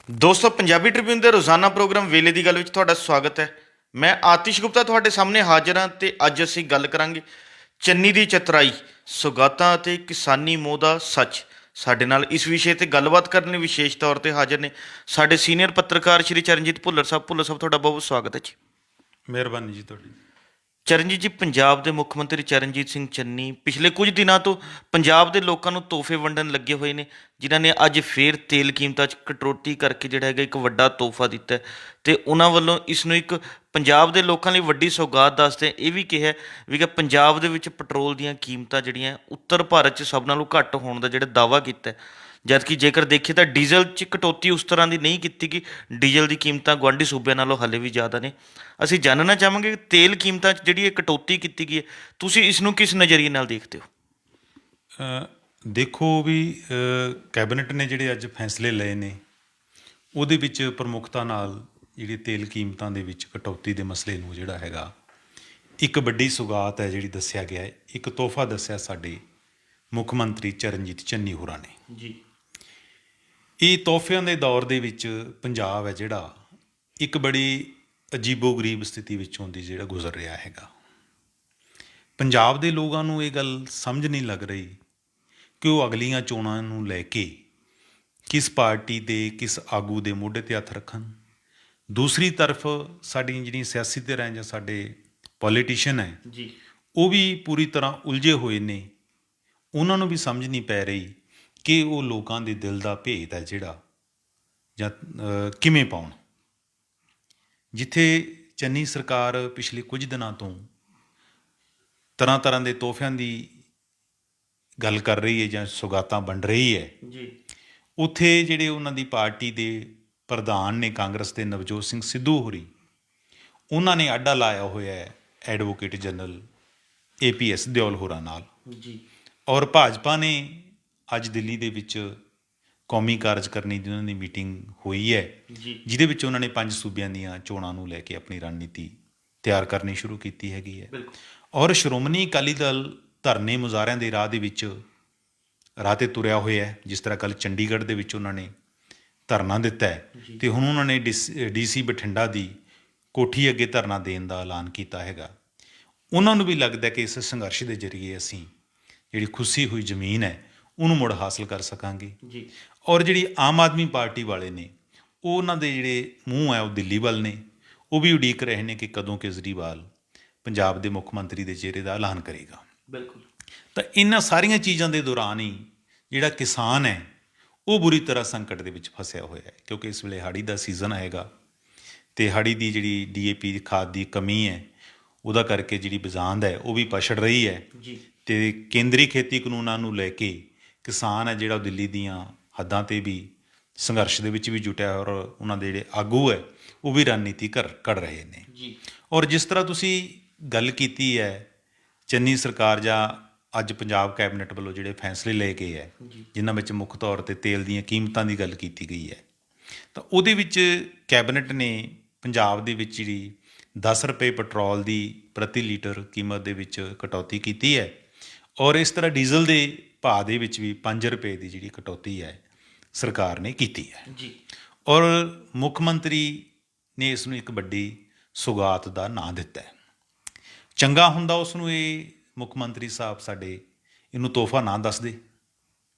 ਦੋਸਤੋ ਪੰਜਾਬੀ ਟ੍ਰਿਬਿਊਨ ਦੇ ਰੋਜ਼ਾਨਾ ਪ੍ਰੋਗਰਾਮ ਵੇਲੇ ਦੀ ਗੱਲ ਵਿੱਚ ਤੁਹਾਡਾ ਸਵਾਗਤ ਹੈ। ਮੈਂ ਆਤਿਸ਼ ਗੁਪਤਾ ਤੁਹਾਡੇ ਸਾਹਮਣੇ ਹਾਜ਼ਰ ਹਾਂ ਤੇ ਅੱਜ ਅਸੀਂ ਗੱਲ ਕਰਾਂਗੇ ਚੰਨੀ ਦੀ ਚਤਰਾਈ, ਸੁਗਾਤਾਂ ਅਤੇ ਕਿਸਾਨੀ ਮੋਹ ਦਾ ਸੱਚ। ਸਾਡੇ ਨਾਲ ਇਸ ਵਿਸ਼ੇ ਤੇ ਗੱਲਬਾਤ ਕਰਨ ਲਈ ਵਿਸ਼ੇਸ਼ ਤੌਰ ਤੇ ਹਾਜ਼ਰ ਨੇ ਸਾਡੇ ਸੀਨੀਅਰ ਪੱਤਰਕਾਰ ਸ਼੍ਰੀ ਚਰਨਜੀਤ ਭੁੱਲਰ ਸਾਹਿਬ। ਭੁੱਲਰ ਸਾਹਿਬ, ਤੁਹਾਡਾ ਬਹੁਤ ਬਹੁਤ ਸਵਾਗਤ ਹੈ ਜੀ। ਮਿਹਰਬਾਨੀ ਜੀ ਤੁਹਾਡੀ। ਚਰਨਜੀਤ ਜੀ, ਪੰਜਾਬ ਦੇ ਮੁੱਖ ਮੰਤਰੀ ਚਰਨਜੀਤ ਸਿੰਘ ਚੰਨੀ ਪਿਛਲੇ ਕੁਝ ਦਿਨਾਂ ਤੋਂ ਪੰਜਾਬ ਦੇ ਲੋਕਾਂ ਨੂੰ ਤੋਹਫੇ ਵੰਡਣ ਲੱਗੇ ਹੋਏ ਨੇ, ਜਿਨ੍ਹਾਂ ਨੇ ਅੱਜ ਫੇਰ ਤੇਲ ਕੀਮਤਾਂ 'ਚ ਕਟੌਤੀ ਕਰਕੇ ਜਿਹੜਾ ਹੈਗਾ ਇੱਕ ਵੱਡਾ ਤੋਹਫਾ ਦਿੱਤਾ ਹੈ। ਤੇ ਉਹਨਾਂ ਵੱਲੋਂ ਇਸ ਨੂੰ ਇੱਕ ਪੰਜਾਬ ਦੇ ਲੋਕਾਂ ਲਈ ਵੱਡੀ ਸੌਗਾਤ ਦੱਸਦੇ ਇਹ ਵੀ ਕਿਹਾ ਵੀ ਕਿ ਪੰਜਾਬ ਦੇ ਵਿੱਚ ਪੈਟਰੋਲ ਦੀਆਂ ਕੀਮਤਾਂ ਜਿਹੜੀਆਂ ਉੱਤਰ ਭਾਰਤ 'ਚ ਸਭ ਨਾਲੋਂ ਘੱਟ ਹੋਣ ਦਾ ਜਿਹੜਾ ਦਾਅਵਾ ਕੀਤਾ ਹੈ। ਜਦਕਿ ਜੇਕਰ ਦੇਖੀਏ ਤਾਂ ਡੀਜ਼ਲ 'ਚ ਕਟੌਤੀ ਉਸ ਤਰ੍ਹਾਂ ਦੀ ਨਹੀਂ ਕੀਤੀ ਗਈ। ਡੀਜ਼ਲ ਦੀ ਕੀਮਤਾਂ ਗੁਆਂਢੀ ਸੂਬਿਆਂ ਨਾਲੋਂ ਹਾਲੇ ਵੀ ਜ਼ਿਆਦਾ ਨੇ। ਅਸੀਂ ਜਾਣਨਾ ਚਾਹਾਂਗੇ ਕਿ ਤੇਲ ਕੀਮਤਾਂ 'ਚ ਜਿਹੜੀ ਇਹ ਕਟੌਤੀ ਕੀਤੀ ਗਈ ਹੈ, ਤੁਸੀਂ ਇਸ ਨੂੰ ਕਿਸ ਨਜ਼ਰੀਏ ਨਾਲ ਦੇਖਦੇ ਹੋ? ਦੇਖੋ ਵੀ ਕੈਬਨਿਟ ਨੇ ਜਿਹੜੇ ਅੱਜ ਫੈਸਲੇ ਲਏ ਨੇ ਉਹਦੇ ਵਿੱਚ ਪ੍ਰਮੁੱਖਤਾ ਨਾਲ ਜਿਹੜੀ ਤੇਲ ਕੀਮਤਾਂ ਦੇ ਵਿੱਚ ਕਟੌਤੀ ਦੇ ਮਸਲੇ ਨੂੰ ਜਿਹੜਾ ਹੈਗਾ ਇੱਕ ਵੱਡੀ ਸੁਗਾਤ ਹੈ ਜਿਹੜੀ ਦੱਸਿਆ ਗਿਆ ਹੈ, ਇੱਕ ਤੋਹਫਾ ਦੱਸਿਆ ਸਾਡੇ ਮੁੱਖ ਮੰਤਰੀ ਚਰਨਜੀਤ ਚੰਨੀ ਹੋਰਾਂ ਨੇ ਜੀ। ਇਹ ਤੋਹਫਿਆਂ ਦੇ ਦੌਰ ਦੇ ਵਿੱਚ ਪੰਜਾਬ ਹੈ ਜਿਹੜਾ ਇੱਕ ਬੜੀ ਅਜੀਬੋ-ਗਰੀਬ ਸਥਿਤੀ ਵਿੱਚੋਂ ਦੀ ਜਿਹੜਾ ਗੁਜ਼ਰ ਰਿਹਾ ਹੈਗਾ। ਪੰਜਾਬ ਦੇ ਲੋਕਾਂ ਨੂੰ ਇਹ ਗੱਲ ਸਮਝ ਨਹੀਂ ਲੱਗ ਰਹੀ ਕਿ ਉਹ ਅਗਲੀਆਂ ਚੋਣਾਂ ਨੂੰ ਲੈ ਕੇ ਕਿਸ ਪਾਰਟੀ ਦੇ ਕਿਸ ਆਗੂ ਦੇ ਮੋਢੇ 'ਤੇ ਹੱਥ ਰੱਖਣ। ਦੂਸਰੀ ਤਰਫ ਸਾਡੀਆਂ ਜਿਹੜੀਆਂ ਸਿਆਸੀ ਧਿਰਾਂ ਜਾਂ ਸਾਡੇ ਪੋਲੀਟੀਸ਼ੀਅਨ ਹੈ ਜੀ, ਉਹ ਵੀ ਪੂਰੀ ਤਰ੍ਹਾਂ ਉਲਝੇ ਹੋਏ ਨੇ। ਉਹਨਾਂ ਨੂੰ ਵੀ ਸਮਝ ਨਹੀਂ ਪੈ ਰਹੀ ਕਿ ਉਹ ਲੋਕਾਂ ਦੇ ਦਿਲ ਦਾ ਭੇਤ ਹੈ ਜਿਹੜਾ ਜਾਂ ਕਿਵੇਂ ਪਾਉਣ। ਜਿੱਥੇ ਚੰਨੀ ਸਰਕਾਰ ਪਿਛਲੇ ਕੁਝ ਦਿਨਾਂ ਤੋਂ ਤਰ੍ਹਾਂ ਤਰ੍ਹਾਂ ਦੇ ਤੋਹਫਿਆਂ ਦੀ ਗੱਲ ਕਰ ਰਹੀ ਹੈ ਜਾਂ ਸੁਗਾਤਾਂ ਵੰਡ ਰਹੀ ਹੈ, ਜੀ, ਉੱਥੇ ਜਿਹੜੇ ਉਹਨਾਂ ਦੀ ਪਾਰਟੀ ਦੇ ਪ੍ਰਧਾਨ ਨੇ ਕਾਂਗਰਸ ਦੇ ਨਵਜੋਤ ਸਿੰਘ ਸਿੱਧੂ ਹੋਰੀ, ਉਹਨਾਂ ਨੇ ਆਡਾ ਲਾਇਆ ਹੋਇਆ ਹੈ ਐਡਵੋਕੇਟ ਜਨਰਲ APS ਦਿਓਲ ਹੋਰਾਂ ਨਾਲ। ਜੀ, ਔਰ ਭਾਜਪਾ ਨੇ ਅੱਜ ਦਿੱਲੀ ਦੇ ਵਿੱਚ ਕੌਮੀ ਕਾਰਜਕਾਰਨੀ ਦੀ ਉਹਨਾਂ ਦੀ ਮੀਟਿੰਗ ਹੋਈ ਹੈ, ਜੀ, ਜਿਹਦੇ ਵਿੱਚ ਉਹਨਾਂ ਨੇ 5 ਸੂਬਿਆਂ ਦੀਆਂ ਚੋਣਾਂ ਨੂੰ ਲੈ ਕੇ ਆਪਣੀ ਰਣਨੀਤੀ ਤਿਆਰ ਕਰਨੀ ਸ਼ੁਰੂ ਕੀਤੀ ਹੈਗੀ ਹੈ। ਬਿਲਕੁਲ। ਔਰ ਸ਼੍ਰੋਮਣੀ ਅਕਾਲੀ ਦਲ ਧਰਨੇ ਮੁਜ਼ਾਹਰਿਆਂ ਦੇ ਰਾਹ ਦੇ ਵਿੱਚ ਰਾਹ 'ਤੇ ਤੁਰਿਆ ਹੋਇਆ ਹੈ। ਜਿਸ ਤਰ੍ਹਾਂ ਕੱਲ੍ਹ ਚੰਡੀਗੜ੍ਹ ਦੇ ਵਿੱਚ ਉਹਨਾਂ ਨੇ ਧਰਨਾ ਦਿੱਤਾ ਹੈ ਅਤੇ ਹੁਣ ਉਹਨਾਂ ਨੇ DC ਬਠਿੰਡਾ ਦੀ ਕੋਠੀ ਅੱਗੇ ਧਰਨਾ ਦੇਣ ਦਾ ਐਲਾਨ ਕੀਤਾ ਹੈਗਾ। ਉਹਨਾਂ ਨੂੰ ਵੀ ਲੱਗਦਾ ਕਿ ਇਸ ਸੰਘਰਸ਼ ਦੇ ਜ਼ਰੀਏ ਅਸੀਂ ਜਿਹੜੀ ਖੁੱਸੀ ਹੋਈ ਜ਼ਮੀਨ ਹੈ ਉਹਨੂੰ ਮੁੜ ਹਾਸਲ ਕਰ ਸਕਾਂਗੇ। ਜੀ। ਔਰ ਜਿਹੜੀ ਆਮ ਆਦਮੀ ਪਾਰਟੀ ਵਾਲੇ ਨੇ ਉਹ ਉਹਨਾਂ ਦੇ ਜਿਹੜੇ ਮੂੰਹ ਹੈ ਉਹ ਦਿੱਲੀ ਵੱਲ ਨੇ। ਉਹ ਵੀ ਉਡੀਕ ਰਹੇ ਨੇ ਕਿ ਕਦੋਂ ਕੇਜਰੀਵਾਲ ਪੰਜਾਬ ਦੇ ਮੁੱਖ ਮੰਤਰੀ ਦੇ ਚਿਹਰੇ ਦਾ ਐਲਾਨ ਕਰੇਗਾ। ਬਿਲਕੁਲ। ਤਾਂ ਇਹਨਾਂ ਸਾਰੀਆਂ ਚੀਜ਼ਾਂ ਦੇ ਦੌਰਾਨ ਹੀ ਜਿਹੜਾ ਕਿਸਾਨ ਹੈ ਉਹ ਬੁਰੀ ਤਰ੍ਹਾਂ ਸੰਕਟ ਦੇ ਵਿੱਚ ਫਸਿਆ ਹੋਇਆ ਹੈ, ਕਿਉਂਕਿ ਇਸ ਵੇਲੇ ਹਾੜੀ ਦਾ ਸੀਜ਼ਨ ਆਏਗਾ ਅਤੇ ਹਾੜੀ ਦੀ ਜਿਹੜੀ DAP ਖਾਦ ਦੀ ਕਮੀ ਹੈ ਉਹਦਾ ਕਰਕੇ ਜਿਹੜੀ ਬਜ਼ਾਂਦ ਹੈ ਉਹ ਵੀ ਪਛੜ ਰਹੀ ਹੈ। ਜੀ। ਅਤੇ ਕੇਂਦਰੀ ਖੇਤੀ ਕਾਨੂੰਨਾਂ ਨੂੰ ਲੈ ਕੇ ਕਿਸਾਨ ਹੈ ਜਿਹੜਾ ਉਹ ਦਿੱਲੀ ਦੀਆਂ ਹੱਦਾਂ 'ਤੇ ਵੀ ਸੰਘਰਸ਼ ਦੇ ਵਿੱਚ ਵੀ ਜੁਟਿਆ, ਔਰ ਉਹਨਾਂ ਦੇ ਜਿਹੜੇ ਆਗੂ ਹੈ ਉਹ ਵੀ ਰਣਨੀਤੀ ਘੜ ਰਹੇ ਨੇ। ਜੀ। ਔਰ ਜਿਸ ਤਰ੍ਹਾਂ ਤੁਸੀਂ ਗੱਲ ਕੀਤੀ ਹੈ ਚੰਨੀ ਸਰਕਾਰ ਜਾਂ ਅੱਜ ਪੰਜਾਬ ਕੈਬਨਿਟ ਵੱਲੋਂ ਜਿਹੜੇ ਫੈਸਲੇ ਲਏ ਗਏ ਹੈ, ਜਿਨ੍ਹਾਂ ਵਿੱਚ ਮੁੱਖ ਤੌਰ 'ਤੇ ਤੇਲ ਦੀਆਂ ਕੀਮਤਾਂ ਦੀ ਗੱਲ ਕੀਤੀ ਗਈ ਹੈ, ਤਾਂ ਉਹਦੇ ਵਿੱਚ ਕੈਬਨਿਟ ਨੇ ਪੰਜਾਬ ਦੇ ਵਿੱਚ ਜਿਹੜੀ 10 ਰੁਪਏ ਪੈਟਰੋਲ ਦੀ ਪ੍ਰਤੀ ਲੀਟਰ ਕੀਮਤ ਦੇ ਵਿੱਚ ਕਟੌਤੀ ਕੀਤੀ ਹੈ। ਔਰ ਇਸ ਤਰ੍ਹਾਂ ਡੀਜ਼ਲ ਦੇ ਭਾਅ ਦੇ ਵਿੱਚ ਵੀ 5 ਰੁਪਏ ਦੀ ਜਿਹੜੀ ਕਟੌਤੀ ਹੈ ਸਰਕਾਰ ਨੇ ਕੀਤੀ ਹੈ। ਜੀ। ਔਰ ਮੁੱਖ ਮੰਤਰੀ ਨੇ ਇਸ ਨੂੰ ਇੱਕ ਵੱਡੀ ਸੁਗਾਤ ਦਾ ਨਾਂ ਦਿੱਤਾ ਹੈ। ਚੰਗਾ ਹੁੰਦਾ ਉਸ ਨੂੰ ਇਹ ਮੁੱਖ ਮੰਤਰੀ ਸਾਹਿਬ ਸਾਡੇ ਇਹਨੂੰ ਤੋਹਫਾ ਨਾ ਦੱਸਦੇ,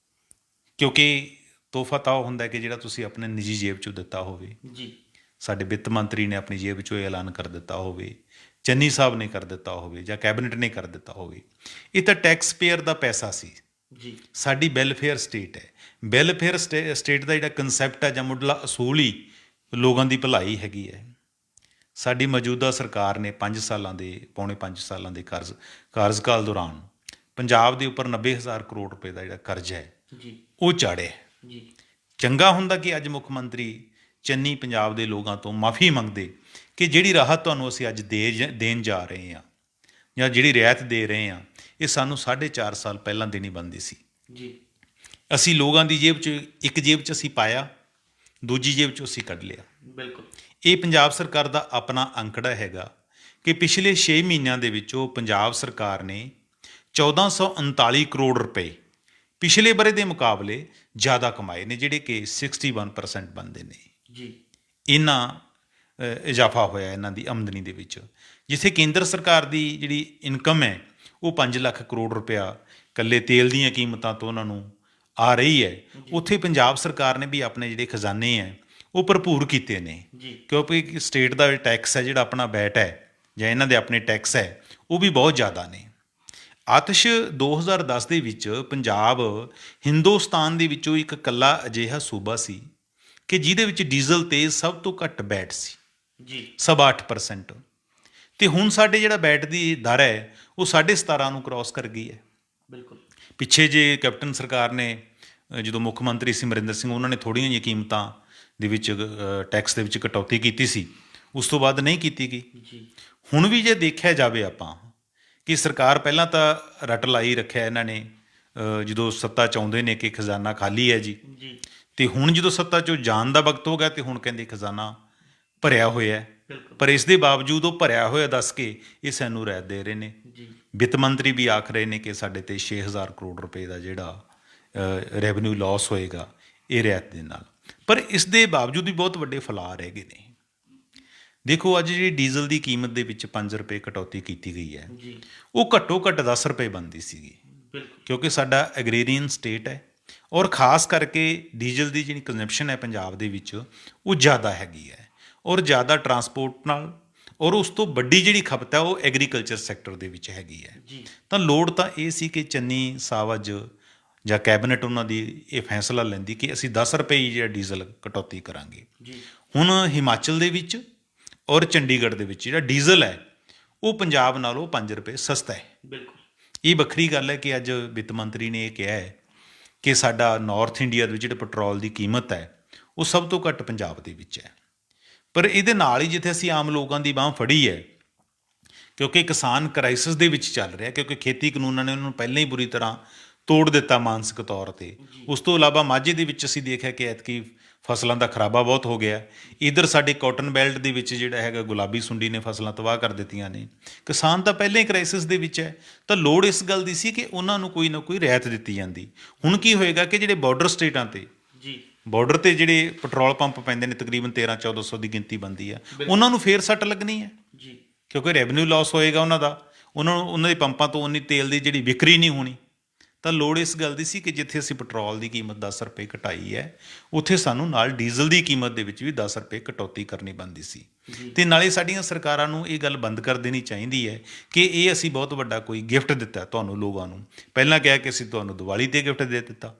ਕਿਉਂਕਿ ਤੋਹਫਾ ਤਾਂ ਉਹ ਹੁੰਦਾ ਕਿ ਜਿਹੜਾ ਤੁਸੀਂ ਆਪਣੇ ਨਿੱਜੀ ਜੇਬ 'ਚੋਂ ਦਿੱਤਾ ਹੋਵੇ। ਜੀ। ਸਾਡੇ ਵਿੱਤ ਮੰਤਰੀ ਨੇ ਆਪਣੀ ਜੇਬ 'ਚੋਂ ਇਹ ਐਲਾਨ ਕਰ ਦਿੱਤਾ ਹੋਵੇ, ਚੰਨੀ ਸਾਹਿਬ ਨੇ ਕਰ ਦਿੱਤਾ ਹੋਵੇ ਜਾਂ ਕੈਬਨਿਟ ਨੇ ਕਰ ਦਿੱਤਾ ਹੋਵੇ। ਇਹ ਤਾਂ ਟੈਕਸ ਪੇਅਰ ਦਾ ਪੈਸਾ ਸੀ। ਜੀ। ਸਾਡੀ ਵੈਲਫੇਅਰ ਸਟੇਟ ਹੈ। ਵੈਲਫੇਅਰ ਸਟੇਟ ਦਾ ਜਿਹੜਾ ਕੰਸੈਪਟ ਹੈ ਜਾਂ ਮੁੱਢਲਾ ਅਸੂਲ ਹੀ ਲੋਕਾਂ ਦੀ ਭਲਾਈ ਹੈਗੀ ਹੈ। ਸਾਡੀ ਮੌਜੂਦਾ ਸਰਕਾਰ ਨੇ 5 ਸਾਲਾਂ ਦੇ ਪੌਣੇ 5 ਸਾਲਾਂ ਦੇ ਕਾਰਜਕਾਲ ਦੌਰਾਨ ਪੰਜਾਬ ਦੇ ਉੱਪਰ 90,000 ਕਰੋੜ ਰੁਪਏ ਦਾ ਜਿਹੜਾ ਕਰਜ਼ਾ ਹੈ ਜੀ, ਉਹ ਚਾੜਿਆ। ਜੀ। ਚੰਗਾ ਹੁੰਦਾ ਕਿ ਅੱਜ ਮੁੱਖ ਮੰਤਰੀ ਚੰਨੀ ਪੰਜਾਬ ਦੇ ਲੋਕਾਂ ਤੋਂ ਮਾਫੀ ਮੰਗਦੇ ਕਿ ਜਿਹੜੀ ਰਾਹਤ ਤੁਹਾਨੂੰ ਅਸੀਂ ਅੱਜ ਦੇਣ ਜਾ ਰਹੇ ਹਾਂ ਜਾਂ ਜਿਹੜੀ ਰਿਆਇਤ ਦੇ ਰਹੇ ਹਾਂ ਇਹ ਸਾਨੂੰ 4.5 ਸਾਲ ਪਹਿਲਾਂ ਦੇਣੀ ਬਣਦੀ ਸੀ। ਜੀ। ਅਸੀਂ ਲੋਕਾਂ ਦੀ ਜੇਬ 'ਚ ਇੱਕ ਜੇਬ 'ਚ ਅਸੀਂ ਪਾਇਆ, ਦੂਜੀ ਜੇਬ 'ਚੋਂ ਅਸੀਂ ਕੱਢ ਲਿਆ। ਬਿਲਕੁਲ। ਇਹ ਪੰਜਾਬ ਸਰਕਾਰ ਦਾ ਆਪਣਾ ਅੰਕੜਾ ਹੈਗਾ ਕਿ ਪਿਛਲੇ 6 ਮਹੀਨਿਆਂ ਦੇ ਵਿੱਚੋਂ ਪੰਜਾਬ ਸਰਕਾਰ ਨੇ 1439 ਕਰੋੜ ਰੁਪਏ ਪਿਛਲੇ ਵਰ੍ਹੇ ਦੇ ਮੁਕਾਬਲੇ ਜ਼ਿਆਦਾ ਕਮਾਏ ਨੇ, ਜਿਹੜੇ ਕਿ 61% ਬਣਦੇ ਨੇ। ਜੀ ਇੰਨਾ ਇਜ਼ਾਫਾ ਹੋਇਆ ਇਹਨਾਂ ਦੀ ਆਮਦਨੀ ਦੇ ਵਿੱਚ। ਜਿੱਥੇ ਕੇਂਦਰ ਸਰਕਾਰ ਦੀ ਜਿਹੜੀ ਇਨਕਮ ਹੈ ਉਹ 5 ਲੱਖ ਕਰੋੜ ਰੁਪਇਆ ਇਕੱਲੇ ਤੇਲ ਦੀਆਂ ਕੀਮਤਾਂ ਤੋਂ ਉਹਨਾਂ ਨੂੰ ਆ ਰਹੀ ਹੈ, ਉੱਥੇ ਪੰਜਾਬ ਸਰਕਾਰ ਨੇ ਵੀ ਆਪਣੇ ਜਿਹੜੇ ਖਜ਼ਾਨੇ ਹੈ ਉਹ ਭਰਪੂਰ ਕੀਤੇ ਨੇ, ਜੀ ਕਿਉਂਕਿ ਸਟੇਟ ਦਾ ਟੈਕਸ ਹੈ ਜਿਹੜਾ ਆਪਣਾ ਵੈਟ ਹੈ ਜਾਂ ਇਹਨਾਂ ਦੇ ਆਪਣੇ ਟੈਕਸ ਹੈ ਉਹ ਵੀ ਬਹੁਤ ਜ਼ਿਆਦਾ ਨੇ। ਆਤਿਸ਼ 2010 ਦੇ ਵਿੱਚ ਪੰਜਾਬ ਹਿੰਦੁਸਤਾਨ ਦੇ ਵਿੱਚੋਂ ਇੱਕ ਇਕੱਲਾ ਅਜਿਹਾ ਸੂਬਾ ਸੀ ਕਿ ਜਿਹਦੇ ਵਿੱਚ ਡੀਜ਼ਲ ਤੇ ਸਭ ਤੋਂ ਘੱਟ ਵੈਟ ਸੀ, ਜੀ ਸਵਾ 8%। ਤੇ ਹੁਣ ਸਾਡੇ ਜਿਹੜਾ ਵੈਟ ਦੀ ਦਰ ਹੈ ਉਹ 17.5 ਨੂੰ ਕ੍ਰਾਸ ਕਰ ਗਈ ਹੈ। ਬਿਲਕੁਲ ਪਿੱਛੇ ਜੇ ਕੈਪਟਨ ਸਰਕਾਰ ਨੇ ਜਦੋਂ ਮੁੱਖ ਮੰਤਰੀ ਸੀ ਅਮਰਿੰਦਰ ਸਿੰਘ, ਉਹਨਾਂ ਨੇ ਥੋੜ੍ਹੀਆਂ ਜਿਹੀਆਂ ਕੀਮਤਾਂ ਦੇ ਵਿੱਚ ਟੈਕਸ ਦੇ ਵਿੱਚ ਕਟੌਤੀ ਕੀਤੀ ਸੀ, ਉਸ ਤੋਂ ਬਾਅਦ ਨਹੀਂ ਕੀਤੀ ਗਈ। ਜੀ ਹੁਣ ਵੀ ਜੇ ਦੇਖਿਆ ਜਾਵੇ ਆਪਾਂ ਕਿ ਸਰਕਾਰ ਪਹਿਲਾਂ ਤਾਂ ਰੱਟ ਲਾਈ ਰੱਖਿਆ ਇਹਨਾਂ ਨੇ, ਜਦੋਂ ਸੱਤਾ 'ਚ ਆਉਂਦੇ ਨੇ ਕਿ ਖਜ਼ਾਨਾ ਖਾਲੀ ਹੈ ਜੀ, ਜੀ ਤੇ ਹੁਣ ਜਦੋਂ ਸੱਤਾ 'ਚੋਂ ਜਾਣ ਦਾ ਵਕਤ ਹੋ ਗਿਆ ਤੇ ਹੁਣ ਕਹਿੰਦੇ ਖਜ਼ਾਨਾ ਭਰਿਆ ਹੋਇਆ ਹੈ। ਬਿਲਕੁਲ ਪਰ ਇਸ ਦੇ ਬਾਵਜੂਦ ਉਹ ਭਰਿਆ ਹੋਇਆ ਦੱਸ ਕੇ ਇਹ ਸਾਨੂੰ ਰਹਿਤ ਦੇ ਰਹੇ ਨੇ। ਜੀ ਵਿੱਤ ਮੰਤਰੀ ਵੀ ਆਖ ਰਹੇ ਨੇ ਕਿ ਸਾਡੇ ਤੇ 6000 ਕਰੋੜ ਰੁਪਏ ਦਾ ਜਿਹੜਾ ਰੈਵਨਿਊ ਲਾਸ ਹੋਏਗਾ ਇਹ ਰਹਿਤ ਦੇ ਨਾਲ, ਪਰ ਇਸ ਦੇ ਬਾਵਜੂਦ ਵੀ ਬਹੁਤ ਵੱਡੇ ਫੈਲਾਅ ਰਹਿ ਗਏ ਨੇ। ਦੇਖੋ ਅੱਜ ਜਿਹੜੀ ਡੀਜ਼ਲ ਦੀ ਕੀਮਤ ਦੇ ਵਿੱਚ 5 ਰੁਪਏ ਕਟੌਤੀ ਕੀਤੀ ਗਈ ਹੈ, ਜੀ ਉਹ ਘੱਟੋ ਘੱਟ 10 ਰੁਪਏ ਬਣਦੀ ਸੀਗੀ, ਬਿਲਕੁਲ ਕਿਉਂਕਿ ਸਾਡਾ ਐਗਰੀਰੀਅਨ ਸਟੇਟ ਹੈ ਔਰ ਖਾਸ ਕਰਕੇ ਡੀਜ਼ਲ ਦੀ ਜਿਹੜੀ ਕੰਜ਼ੰਪਸ਼ਨ ਹੈ ਪੰਜਾਬ ਦੇ ਵਿੱਚ ਉਹ ਜ਼ਿਆਦਾ ਹੈਗੀ ਹੈ ਔਰ ਜ਼ਿਆਦਾ ਟਰਾਂਸਪੋਰਟ ਨਾਲ, ਔਰ ਉਸ ਤੋਂ ਵੱਡੀ ਜਿਹੜੀ ਖਪਤ ਹੈ ਉਹ ਐਗਰੀਕਲਚਰ ਸੈਕਟਰ ਦੇ ਵਿੱਚ ਹੈਗੀ ਹੈ। ਜੀ ਤਾਂ ਲੋੜ ਤਾਂ ਇਹ ਸੀ ਕਿ ਚੰਨੀ ਸਾਵਜ ਜਾਂ ਕੈਬਨਿਟ ਉਹਨਾਂ ਦੀ ਇਹ ਫੈਸਲਾ ਲੈਂਦੀ ਕਿ ਅਸੀਂ 10 ਰੁਪਏ ਹੀ ਜਿਹੜਾ ਡੀਜ਼ਲ ਕਟੌਤੀ ਕਰਾਂਗੇ। ਜੀ ਹੁਣ ਹਿਮਾਚਲ ਦੇ ਵਿੱਚ ਔਰ ਚੰਡੀਗੜ੍ਹ ਦੇ ਵਿੱਚ ਜਿਹੜਾ ਡੀਜ਼ਲ ਹੈ ਉਹ ਪੰਜਾਬ ਨਾਲੋਂ 5 ਰੁਪਏ ਸਸਤਾ ਹੈ। ਬਿਲਕੁਲ ਇਹ ਵੱਖਰੀ ਗੱਲ ਹੈ ਕਿ ਅੱਜ ਵਿੱਤ ਮੰਤਰੀ ਨੇ ਇਹ ਕਿਹਾ ਹੈ ਕਿ ਸਾਡਾ ਨਾਰਥ ਇੰਡੀਆ ਦੇ ਵਿੱਚ ਜਿਹੜੇ ਪੈਟਰੋਲ ਦੀ ਕੀਮਤ ਹੈ ਉਹ ਸਭ ਤੋਂ ਘੱਟ ਪੰਜਾਬ ਦੇ ਵਿੱਚ ਹੈ। ਪਰ ਇਹਦੇ ਨਾਲ ਹੀ ਜਿੱਥੇ ਅਸੀਂ ਆਮ ਲੋਕਾਂ ਦੀ ਬਾਂਹ ਫੜੀ ਹੈ, ਕਿਉਂਕਿ ਕਿਸਾਨ ਕ੍ਰਾਈਸਿਸ ਦੇ ਵਿੱਚ ਚੱਲ ਰਿਹਾ, ਕਿਉਂਕਿ ਖੇਤੀ ਕਾਨੂੰਨਾਂ ਨੇ ਉਹਨਾਂ ਨੂੰ ਪਹਿਲਾਂ ਹੀ ਬੁਰੀ ਤਰ੍ਹਾਂ ਤੋੜ ਦਿੱਤਾ ਮਾਨਸਿਕ ਤੌਰ ਤੇ। ਉਸ ਤੋਂ ਇਲਾਵਾ ਮਾਝੇ ਦੇ ਵਿੱਚ ਅਸੀਂ ਦੇਖਿਆ ਕਿ ਐਤਕੀ ਫਸਲਾਂ ਦਾ ਖਰਾਬਾ ਬਹੁਤ ਹੋ ਗਿਆ। ਇੱਧਰ ਸਾਡੇ ਕਾਟਨ ਬੈਲਟ ਦੇ ਵਿੱਚ ਜਿਹੜਾ ਹੈਗਾ ਗੁਲਾਬੀ ਸੁੰਡੀ ਨੇ ਫਸਲਾਂ ਤਬਾਹ ਕਰ ਦਿੱਤੀਆਂ ਨੇ। ਕਿਸਾਨ ਤਾਂ ਪਹਿਲਾਂ ਹੀ ਕ੍ਰਾਈਸਿਸ ਦੇ ਵਿੱਚ ਹੈ, ਤਾਂ ਲੋੜ ਇਸ ਗੱਲ ਦੀ ਸੀ ਕਿ ਉਹਨਾਂ ਨੂੰ ਕੋਈ ਨਾ ਕੋਈ ਰਿਆਇਤ ਦਿੱਤੀ ਜਾਂਦੀ। ਹੁਣ ਕੀ ਹੋਏਗਾ ਕਿ ਜਿਹੜੇ ਬਾਰਡਰ ਸਟੇਟਾਂ ਤੇ, ਜੀ ਬਾਰਡਰ ਤੇ ਜਿਹੜੇ ਪੈਟਰੋਲ ਪੰਪ ਪੈਂਦੇ ਨੇ, ਤਕਰੀਬਨ 1300-1400 ਦੀ ਗਿਣਤੀ ਬਣਦੀ ਆ, ਉਹਨਾਂ ਨੂੰ ਫੇਰ ਸੱਟ ਲੱਗਣੀ ਹੈ, ਜੀ ਕਿਉਂਕਿ ਰੈਵਨਿਊ ਲਾਸ ਹੋਏਗਾ ਉਹਨਾਂ ਦਾ, ਉਹਨਾਂ ਦੇ ਪੰਪਾਂ ਤੋਂ ਉਨੀ ਤੇਲ ਦੀ ਜਿਹੜੀ ਵਿਕਰੀ ਨਹੀਂ ਹੋਣੀ। ਤਾਂ ਲੋੜ ਇਸ ਗੱਲ ਦੀ ਸੀ ਕਿ ਜਿੱਥੇ ਅਸੀਂ ਪੈਟਰੋਲ ਦੀ ਕੀਮਤ 10 ਰੁਪਏ ਘਟਾਈ ਹੈ, ਉੱਥੇ ਸਾਨੂੰ ਨਾਲ ਡੀਜ਼ਲ ਦੀ ਕੀਮਤ ਦੇ ਵਿੱਚ ਵੀ 10 ਰੁਪਏ ਕਟੌਤੀ ਕਰਨੀ ਬਣਦੀ ਸੀ। ਤੇ ਨਾਲੇ ਸਾਡੀਆਂ ਸਰਕਾਰਾਂ ਨੂੰ ਇਹ ਗੱਲ ਬੰਦ ਕਰ ਦੇਣੀ ਚਾਹੀਦੀ ਹੈ ਕਿ ਇਹ ਅਸੀਂ ਬਹੁਤ ਵੱਡਾ ਕੋਈ ਗਿਫਟ ਦਿੱਤਾ ਤੁਹਾਨੂੰ ਲੋਕਾਂ ਨੂੰ। ਪਹਿਲਾਂ ਕਿਹਾ ਕਿ ਅਸੀਂ ਤੁਹਾਨੂੰ ਦੀਵਾਲੀ ਤੇ ਗਿਫਟ ਦੇ ਦਿੱਤਾ,